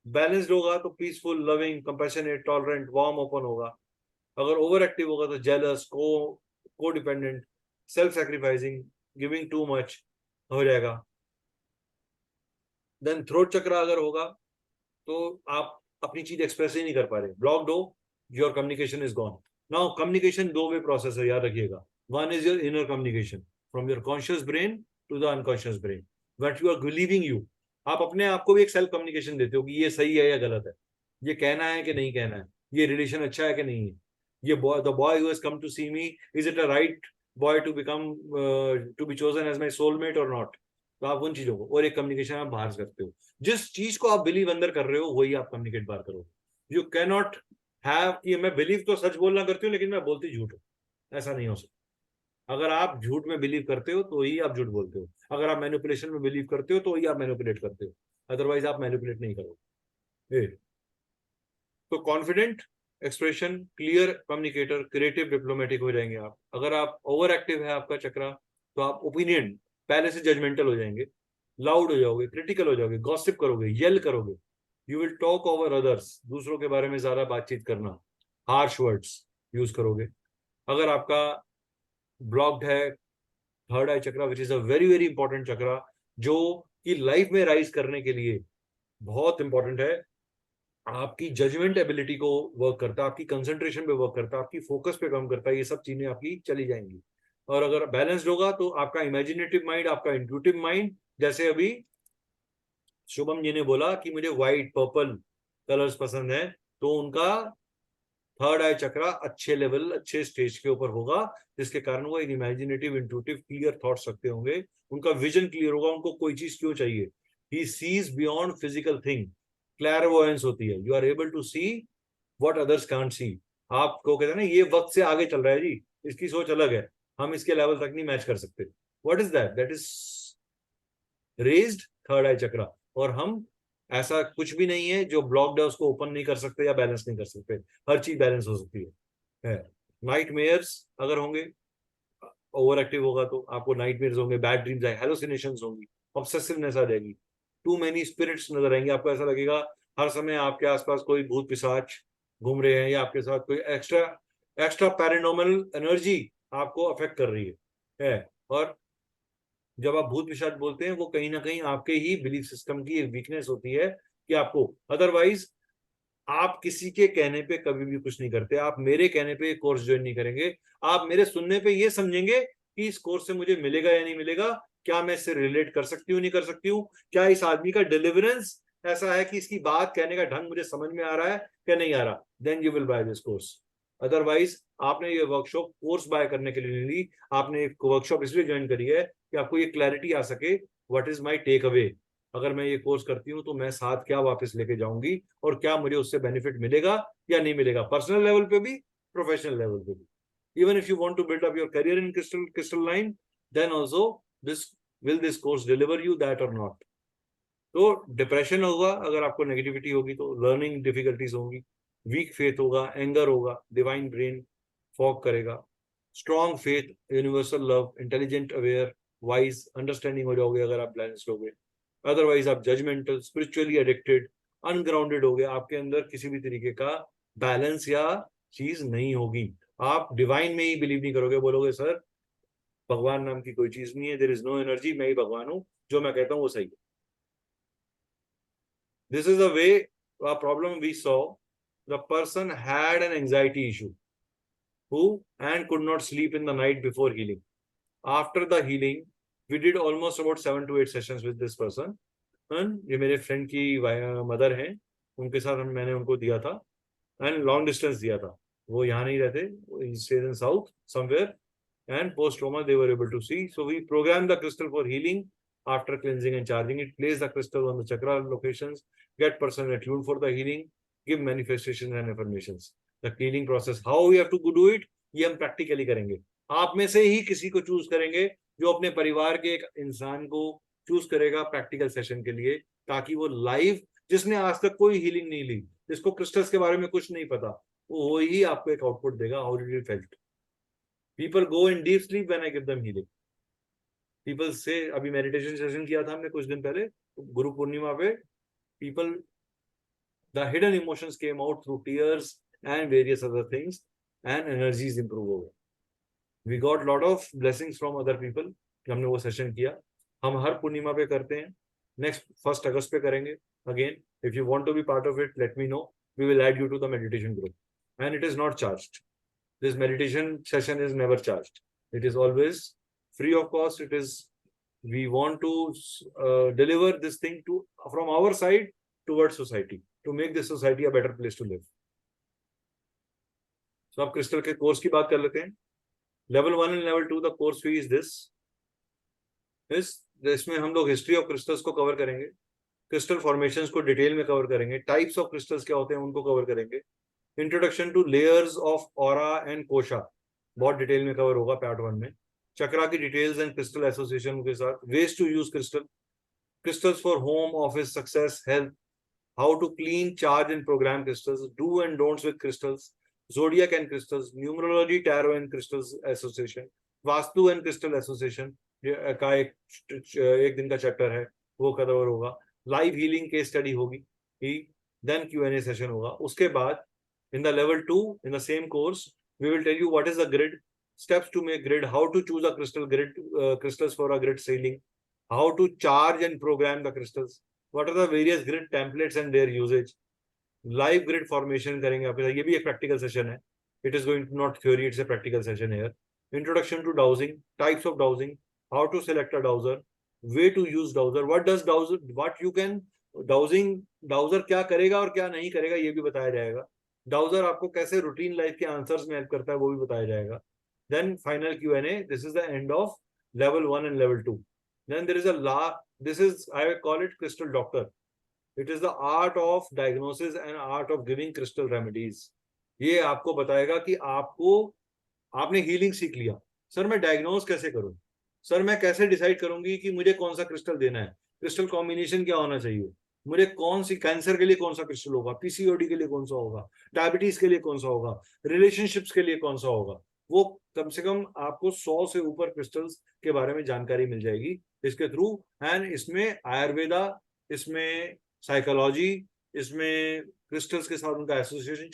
Balanced होगा तो peaceful, loving, compassionate, tolerant, warm, open होगा। अगर overactive होगा तो jealous, codependent, self sacrificing, giving too much हो जाएगा। देन थ्रोट चक्र अगर होगा तो आप अपनी चीज एक्सप्रेस ही नहीं कर पा रहे, ब्लॉक्ड हो, your communication is gone. Now communication दो वे प्रोसेस है, याद रखिएगा। One is your inner communication from your conscious brain to the unconscious brain, what you are believing you. आप अपने आप को भी एक सेल्फ कम्युनिकेशन देते हो कि ये सही है या गलत है, ये कहना है कि नहीं कहना है, ये रिलेशन अच्छा है कि नहीं है, ये boy, the boy who has come to see me, is it a right boy to become to be chosen as my soulmate और नॉट। तो आप उन चीजों को, और एक कम्युनिकेशन आप बाहर करते हो, जिस चीज को आप बिलीव अंदर कर रहे हो वही आप कम्युनिकेट बाहर करो। यू कैन नॉट हैव कि मैं बिलीव तो सच बोलना करती हूँ लेकिन मैं बोलती झूठ हूँ, ऐसा नहीं हो सकता। अगर आप झूठ में बिलीव करते हो तो ही आप झूठ बोलते हो, अगर आप मैनिपुलेशन में बिलीव करते हो तो ही आप मैनिपुलेट करते हो, अदरवाइज आप मैनिपुलेट नहीं करोगे। तो confident expression, clear communicator, creative diplomatic हो जाएंगे आप। अगर आप ओवर एक्टिव है आपका चक्रा तो आप ओपिनियन पहले से जजमेंटल हो जाएंगे, लाउड हो जाओगे, क्रिटिकल हो जाओगे, गॉसिप करोगे, येल करोगे, you will talk over others, दूसरों के बारे में ज्यादा बातचीत करना, हार्श वर्ड्स यूज करोगे। अगर आपका ब्लॉक्ड है third eye chakra, which is a very very important chakra, जो कि लाइफ में राइज करने के लिए बहुत इंपॉर्टेंट है, आपकी जजमेंट एबिलिटी को वर्क करता है, आपकी कंसंट्रेशन पे वर्क करता है, आपकी फोकस पे काम करता है, ये सब चीजें आपकी चली जाएंगी। और अगर बैलेंस्ड होगा तो आपका इमेजिनेटिव माइंड, आपका इंट्यूटिव माइंड, जैसे अभी शुभम जी ने बोला कि मुझे व्हाइट पर्पल कलर्स पसंद है, तो उनका थर्ड आई चक्रा अच्छे लेवल, अच्छे स्टेज के ऊपर होगा, जिसके कारण वो एक इमेजिनेटिव, इंट्यूटिव, क्लियर थॉट्स रखते होंगे, उनका विजन क्लियर होगा, उनको कोई चीज क्यों चाहिए, he sees beyond physical thing, clairvoyance होती है, you are able to see what others can't see. आपको कहते हैं ना ये वक्त से आगे चल रहा है जी, इसकी सोच अलग है, हम इसके लेवल तक नहीं मैच कर सकते। What is that? That is raised third eye chakra. और हम, ऐसा कुछ भी नहीं है जो ब्लॉक्ड है उसको ओपन नहीं कर सकते या बैलेंस नहीं कर सकते, हर चीज बैलेंस हो सकती है। नाइट मेयर्स अगर होंगे, ओवर एक्टिव होगा तो आपको नाइट मेयर्स होंगे, बैड ड्रीम्स आए, हेलोसिनेशंस होंगी, ऑब्सेसिवनेस आ जाएगी, टू मेनी स्पिरिट्स नजर आएंगे, आपको ऐसा लगेगा हर समय आपके आसपास कोई भूत पिशाच घूम रहे हैं, या आपके साथ कोई एक्स्ट्रा एक्स्ट्रा पैरानॉर्मल एनर्जी आपको अफेक्ट कर रही है। और जब आप भूत पिशाच बोलते हैं वो कहीं ना कहीं आपके ही बिलीफ सिस्टम की एक वीकनेस होती है कि आपको, अदरवाइज आप किसी के कहने पे कभी भी कुछ नहीं करते, आप मेरे कहने पे कोर्स ज्वाइन नहीं करेंगे, आप मेरे सुनने पे ये समझेंगे कि इस कोर्स से मुझे मिलेगा या नहीं मिलेगा, क्या मैं इससे रिलेट कर सकती हूँ नहीं कर सकती हूँ, क्या इस आदमी का डिलीवरेंस ऐसा है कि इसकी बात कहने का ढंग मुझे समझ में आ रहा है क्या नहीं आ रहा, then you will buy this course. Otherwise आपने ये वर्कशॉप कोर्स बाय करने के लिए नहीं ली, आपने एक वर्कशॉप इसलिए ज्वाइन करी है कि आपको ये क्लैरिटी आ सके, what is my take away, अगर मैं ये कोर्स करती हूँ तो मैं साथ क्या वापस लेके जाऊंगी, और क्या मुझे उससे बेनिफिट मिलेगा या नहीं मिलेगा, पर्सनल लेवल पे भी, प्रोफेशनल लेवल पे भी। Even if you want to build up your career in crystal line, then also this course deliver you that और नॉट। तो डिप्रेशन होगा अगर आपको नेगेटिविटी होगी, तो लर्निंग डिफिकल्टीज होंगी, वीक फेथ होगा, एंगर होगा, डिवाइन ब्रेन फॉग करेगा, strong faith, universal love, intelligent, aware, wise, understanding हो जाओगे अगर आप बैलेंस्ड हो गए। अदरवाइज आप जजमेंटल, स्पिरिचुअली एडिक्टेड, अनग्राउंडेड हो गए, आपके अंदर किसी भी तरीके का बैलेंस या चीज नहीं होगी, आप डिवाइन में ही बिलीव नहीं करोगे, बोलोगे सर भगवान नाम की कोई चीज नहीं है, देयर इज नो एनर्जी, मैं ही भगवान हूं, जो मैं कहता हूँ वो सही है। This is the way a problem we saw. The person had an anxiety issue who and could not sleep in the night before healing. After the healing, we did almost about 7 to 8 sessions with this person. ये मेरे friend की mother हैं, उनके साथ मैंने उनको दिया था, एंड लॉन्ग डिस्टेंस दिया था, वो यहाँ नहीं रहते, he stays in south somewhere, and post trauma they were able to see. So we programmed the crystal for healing. After cleansing and charging it, place the crystal on the chakra locations, get person attuned for the healing, give manifestations and affirmations. The cleaning process, how we have to do it, ये हम practically करेंगे, आप में से ही किसी को choose करेंगे जो अपने परिवार के एक इंसान को चूज करेगा प्रैक्टिकल सेशन के लिए, ताकि वो लाइव, जिसने आज तक कोई हीलिंग नहीं ली, जिसको क्रिस्टल्स के बारे में कुछ नहीं पता, वो ही आपको एक आउटपुट देगा, how did you felt. People go in deep sleep when I give them healing. People say, अभी मेडिटेशन सेशन किया था हमने कुछ दिन पहले गुरु पूर्णिमा पे, people, the hidden emotions came out through tears and various other things, and energies improve over. We got lot of blessings from other people, हमने वो सेशन किया। हम हर पूर्णिमा पे करते हैं, नेक्स्ट 1 अगस्त पे करेंगे again. If you want to be part of it, let me know, we will add you to the meditation group and it is not charged. This meditation session is never charged, it is always free of cost. It is, we want to deliver this thing to from our side towards society, to make this society a better place to live. So अब crystal के course की बात कर लेते हैं। Level 1 and level 2 the course fee is this. इसमें हम लोग हिस्ट्री ऑफ क्रिस्टल्स को कवर करेंगे, क्रिस्टल फॉर्मेशंस को डिटेल में कवर करेंगे, टाइप्स ऑफ क्रिस्टल्स क्या होते हैं उनको कवर करेंगे, introduction to layers of aura and कोशा बहुत डिटेल में कवर होगा पार्ट 1 में, चक्रा की डिटेल्स एंड क्रिस्टल एसोसिएशन के साथ, ways to use crystal, crystals for home office success health, how to clean charge and program crystals, do and don'ts with crystals, zodiac and crystals, numerology, tarot and crystals association, vastu and crystal association का एक दिन का chapter है वो cover होगा, live healing case study होगी, then Q&A session होगा। उसके बाद in the level 2 in the same course we will tell you what is the grid, steps to make grid, how to choose a crystal grid, crystals for a grid sealing, how to charge and program the crystals, what are the various grid templates and their usage, live grid formation करेंगे आप, ये भी एक practical session है, it is going to not theory, it's a practical session here, introduction to dowsing, types of dowsing, how to select a dowser, way to use dowser, what does dowser, what you can dowsing, dowser क्या करेगा और क्या नहीं करेगा ये भी बताया जाएगा, dowser आपको कैसे रूटीन लाइफ के आंसर्स में हेल्प करता है वो भी बताया जाएगा। Then final Q&A. This is the end of level 1 and level 2. Then there is this is, I call it crystal doctor. It is the art of diagnosis and art of giving crystal remedies. ये आपको बताएगा कि आपने healing सीख लिया, sir मैं diagnose कैसे करूं, सर मैं कैसे डिसाइड करूंगी कि मुझे कौन सा क्रिस्टल देना है, क्रिस्टल कॉम्बिनेशन क्या होना चाहिए, मुझे कौन सी कैंसर के लिए कौन सा क्रिस्टल होगा, पीसीओडी के लिए कौन सा होगा, डायबिटीज के लिए कौन सा होगा, रिलेशनशिप्स के लिए कौन सा होगा, वो कम से कम आपको 100 से ऊपर क्रिस्टल्स के बारे में जानकारी मिल जाएगी इसके थ्रू। एंड इसमें आयुर्वेदा, इसमें साइकोलॉजी, इसमें क्रिस्टल्स के साथ उनका एसोसिएशन,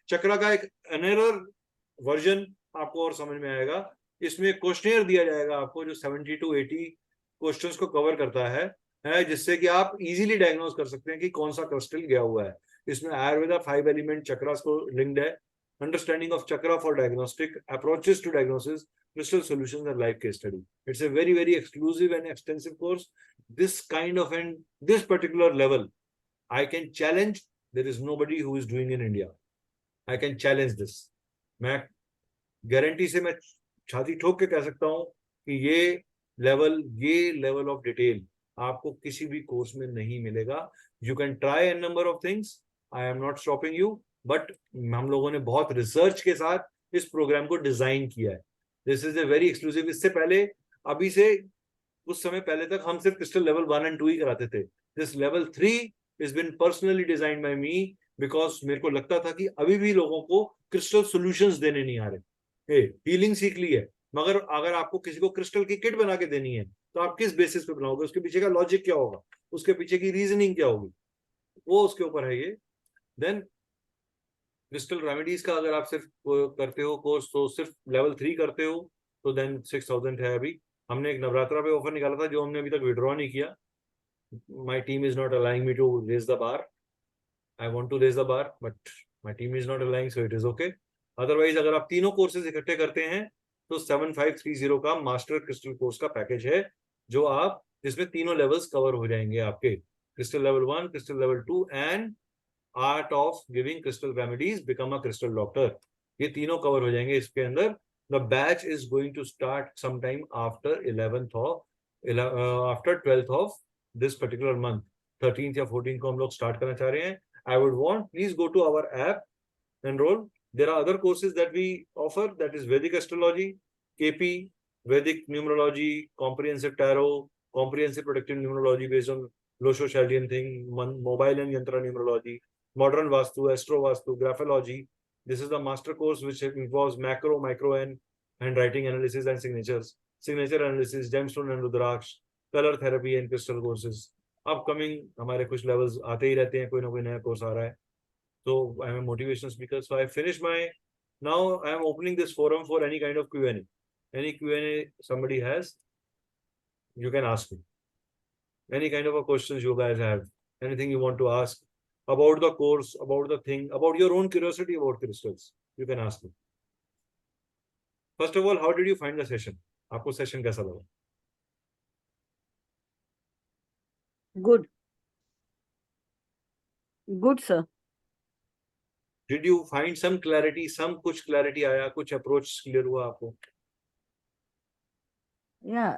चक्रा का एक अनदर वर्जन आपको और समझ में आएगा। इसमें क्वेश्चनियर दिया जाएगा आपको जो 70 to 80 क्वेश्चंस को कवर करता है जिससे कि आप इजीली डायग्नोज कर सकते हैं कि कौन सा क्रिस्टल गया हुआ है। इसमें आयुर्वेदा 5 एलिमेंट चक्रास को लिंक्ड है, understanding of chakra for diagnostic, approaches to diagnosis, crystal solutions and live case study. It's a very, very exclusive and extensive course. This kind of, and this particular level, I can challenge, there is nobody who is doing in India. I can challenge this. मैं guarantee से मैं छाती ठोक के कह सकता हूँ कि ये लेवल ऑफ डिटेल आपको किसी भी कोर्स में नहीं मिलेगा। You can try a number of things. I am not stopping you. But हम लोगों ने बहुत रिसर्च के साथ इस प्रोग्राम को डिजाइन किया है। This is a very exclusive. इससे पहले, अभी से कुछ समय पहले तक हम सिर्फ क्रिस्टल लेवल 1 and 2 ही कराते थे। This level 3 is been personally designed by me, because मेरे को लगता था कि अभी भी लोगों को क्रिस्टल सॉल्यूशंस देने नहीं आ रहे। हीलिंग सीख ली है, मगर अगर आपको किसी को क्रिस्टल की किट बना के देनी है तो आप किस बेसिस पे बनाओगे, उसके पीछे का लॉजिक क्या होगा, उसके पीछे की रीजनिंग क्या होगी, वो उसके ऊपर है ये। देन क्रिस्टल रेमेडीज का अगर आप सिर्फ करते हो कोर्स, तो सिर्फ लेवल 3 करते हो तो देन 6000 है। अभी हमने एक नवरात्रा पे ऑफर निकाला था जो हमने अभी तक विड्रॉ नहीं किया। My team is not allowing me to raise the bar, I want to raise the bar but my team is not allowing, so it is okay. Otherwise अगर आप तीनों कोर्सेज इकट्ठे करते हैं तो 7530 का मास्टर क्रिस्टल कोर्स का package है, जो आप, जिसमें तीनों लेवल्स कवर हो जाएंगे आपके, crystal level 1, crystal level 2 and art of giving crystal remedies, become a crystal doctor. ये तीनों कवर हो जाएंगे इसके अंदर। The batch is going to start sometime after 12th of this particular month, 13th या 14th को हम लोग स्टार्ट करना चाह रहे हैं। I would want, please go to our app, enroll. There are other courses that we offer, that is Vedic astrology, KP, Vedic numerology, comprehensive tarot, comprehensive predictive numerology based on Losho-Chaldean thing, mobile and yantra numerology, modern vastu, astro vastu, graphology. This is the master course which involves macro, micro and handwriting analysis and signatures, signature analysis, gemstone and rudraksh, color therapy and crystal courses. Upcoming हमारे कुछ levels आते ही रहते हैं, कोई ना कोई नया course आ रहा है। So I am a motivational speaker. So I finished my, now I am opening this forum for any kind of Q&A. Any Q&A somebody has, you can ask me. Any kind of a questions you guys have, anything you want to ask about the course, about the thing, about your own curiosity about crystals, you can ask me. First of all, how did you find the session? आपको session कैसा लगा? Good. Good, sir. Did you find some clarity? Some कुछ clarity आया, कुछ approach clear हुआ आपको? Yeah.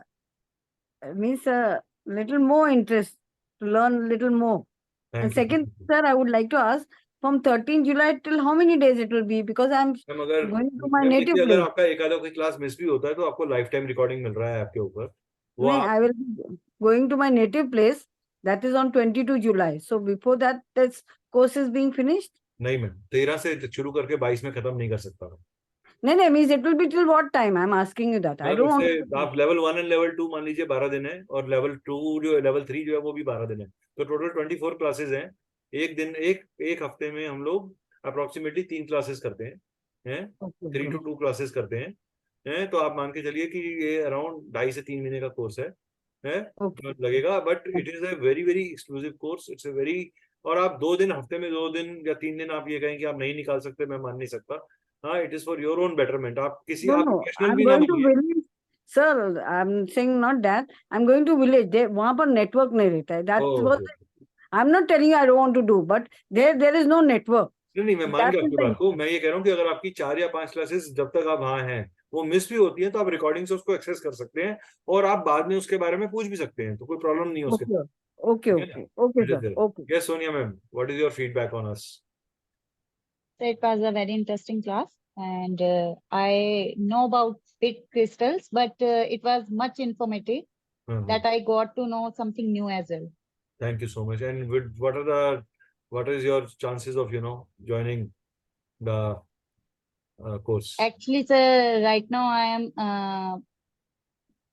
Means a little more interest to learn little more. And Thank you. second, sir, I would like to ask, from 13 July till how many days it will be? Because I'm ma'am अगर going to my ma'am native देखिए, अगर place. आपका एक आधा कोई class miss भी होता है तो आपको लाइफ टाइम रिकॉर्डिंग मिल रहा है आपके ऊपर, वो No, आप I will be going to my native place. That is on 22 July. So before that, this course is being finished. नहीं मैम 13 से शुरू करके 22 में खत्म नहीं कर सकता मैं। No, means it will be till what time? I'm asking you that. I ma'am don't want उससे to. आप लेवल 1 एंड लेवल 2 मान लीजिए 12 दिन है, और लेवल 2 जो लेवल 3 जो है वो भी 12 दिन है, तो टोटल 24 क्लासेस हैं। एक दिन एक हफ्ते में हम लोग अप्रोक्सीमेटली 3 क्लासेस करते हैं, 3 to 2 क्लासेस करते हैं, तो आप मान के चलिए कि ये अराउंड 2.5 से 3 महीने का कोर्स है Okay. लगेगा, but it is a very very exclusive course, it's a very, और आप 2 दिन हफ्ते में 2 दिन या 3 दिन आप ये कहें कि आप नहीं निकाल सकते, मैं मान नहीं सकता। हाँ, it is for your own betterment. आप किसी No, आप no, प्रोफेशनल I'm भी ना going to मानिए। village. Sir, I'm saying not that. I'm going to village. वहाँ पर network नहीं रहता है. That was. Okay, I'm not telling you I don't want to do, but there is no network. नहीं मैं मान That गया is आपकी the बात को। मैं ये कह रहा हूँ कि अगर आपकी 4 या 5 क्लासेस जब तक आप वहाँ हैं वो मिस भी होती हैं तो आप रिकॉर्डिंग से उसको एक्सेस कर सकते हैं, और आप बाद में उसके बारे में पूछ भी सकते हैं, तो कोई प्रॉब्लम नहीं है उसके। Okay, okay, ठीक है ना? okay, okay, It is sir. there. Okay. Yes, Sonia ma'am, what is your feedback on us? So it was a very interesting class, and I know about bit crystals, but it was much informative that I got to know something new as well. Thank you so much. And what is your chances of joining the course? Actually, sir, right now I am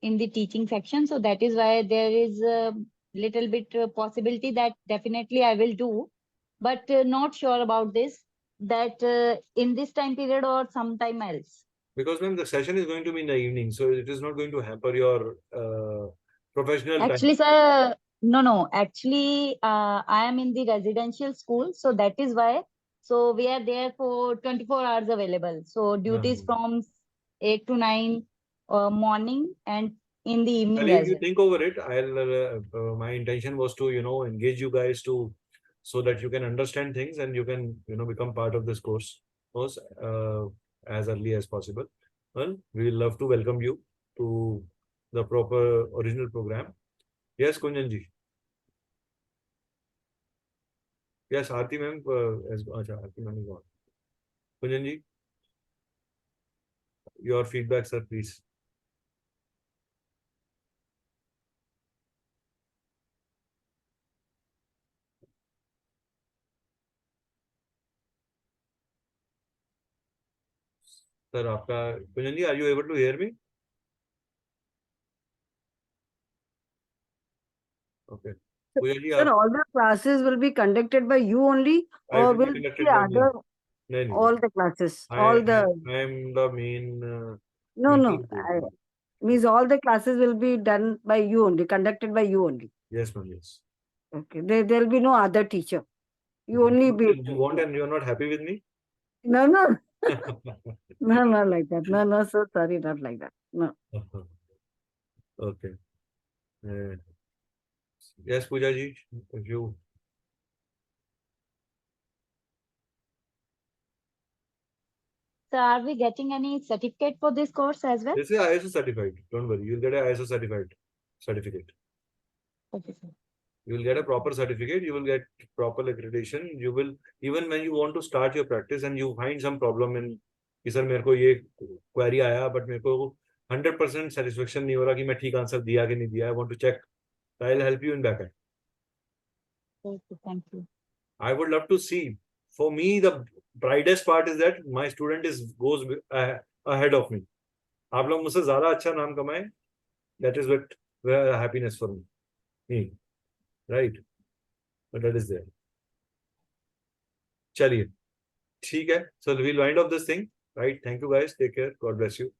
in the teaching section, so that is why there is a little bit possibility that definitely I will do, but not sure about this, that in this time period or sometime else. Because ma'am, the session is going to be in the evening, so it is not going to hamper your professional time. Actually, sir, no. Actually, I am in the residential school, so that is why. So we are there for 24 hours available. So duties from 8 to 9 morning and in the evening Well, if as you well. think over it, my intention was to engage you guys so that you can understand things and you can become part of this course as early as possible. Well, we will love to welcome you to the proper original program. Yes, Kunjan ji. Yes, Aarti ma'am. Aarti ma'am is on. Kunjan ji, your feedback, sir, please. Sir, Kunjan ji, are you able to hear me? Okay. Kunjan ji, Sir, all the classes will be conducted by you only, I or will be will conducted the by me. other No. all the classes, I all the am the main. no. Means all the classes will be done by you only, conducted by you only. Yes, ma'am. Yes. Okay, there will be no other teacher. You only be. You want and you are not happy with me? No, no, no, not like that. No, so sorry, not like that. No. Okay. Yes, Pooja ji, if you. So are we getting any certificate for this course as well? This is ISO certified. Don't worry, you'll get an ISO certified certificate. Okay, sir. You will get a proper certificate. You will get proper accreditation. You will, even when you want to start your practice and you find some problem in कि sir मेरे को ये query आया but मेरे को 100% satisfaction नहीं हो रहा कि मैं ठीक आंसर दिया कि नहीं दिया, I want to check. I will help you in backend. Okay, thank you. I would love to see. For me, the brightest part is that my student goes ahead of me. आप लोग मुझसे ज़्यादा अच्छा नाम कमाएं. That is what happiness for me. Right? But that is there. चलिए, ठीक है. So we'll wind up this thing. Right? Thank you guys. Take care. God bless you.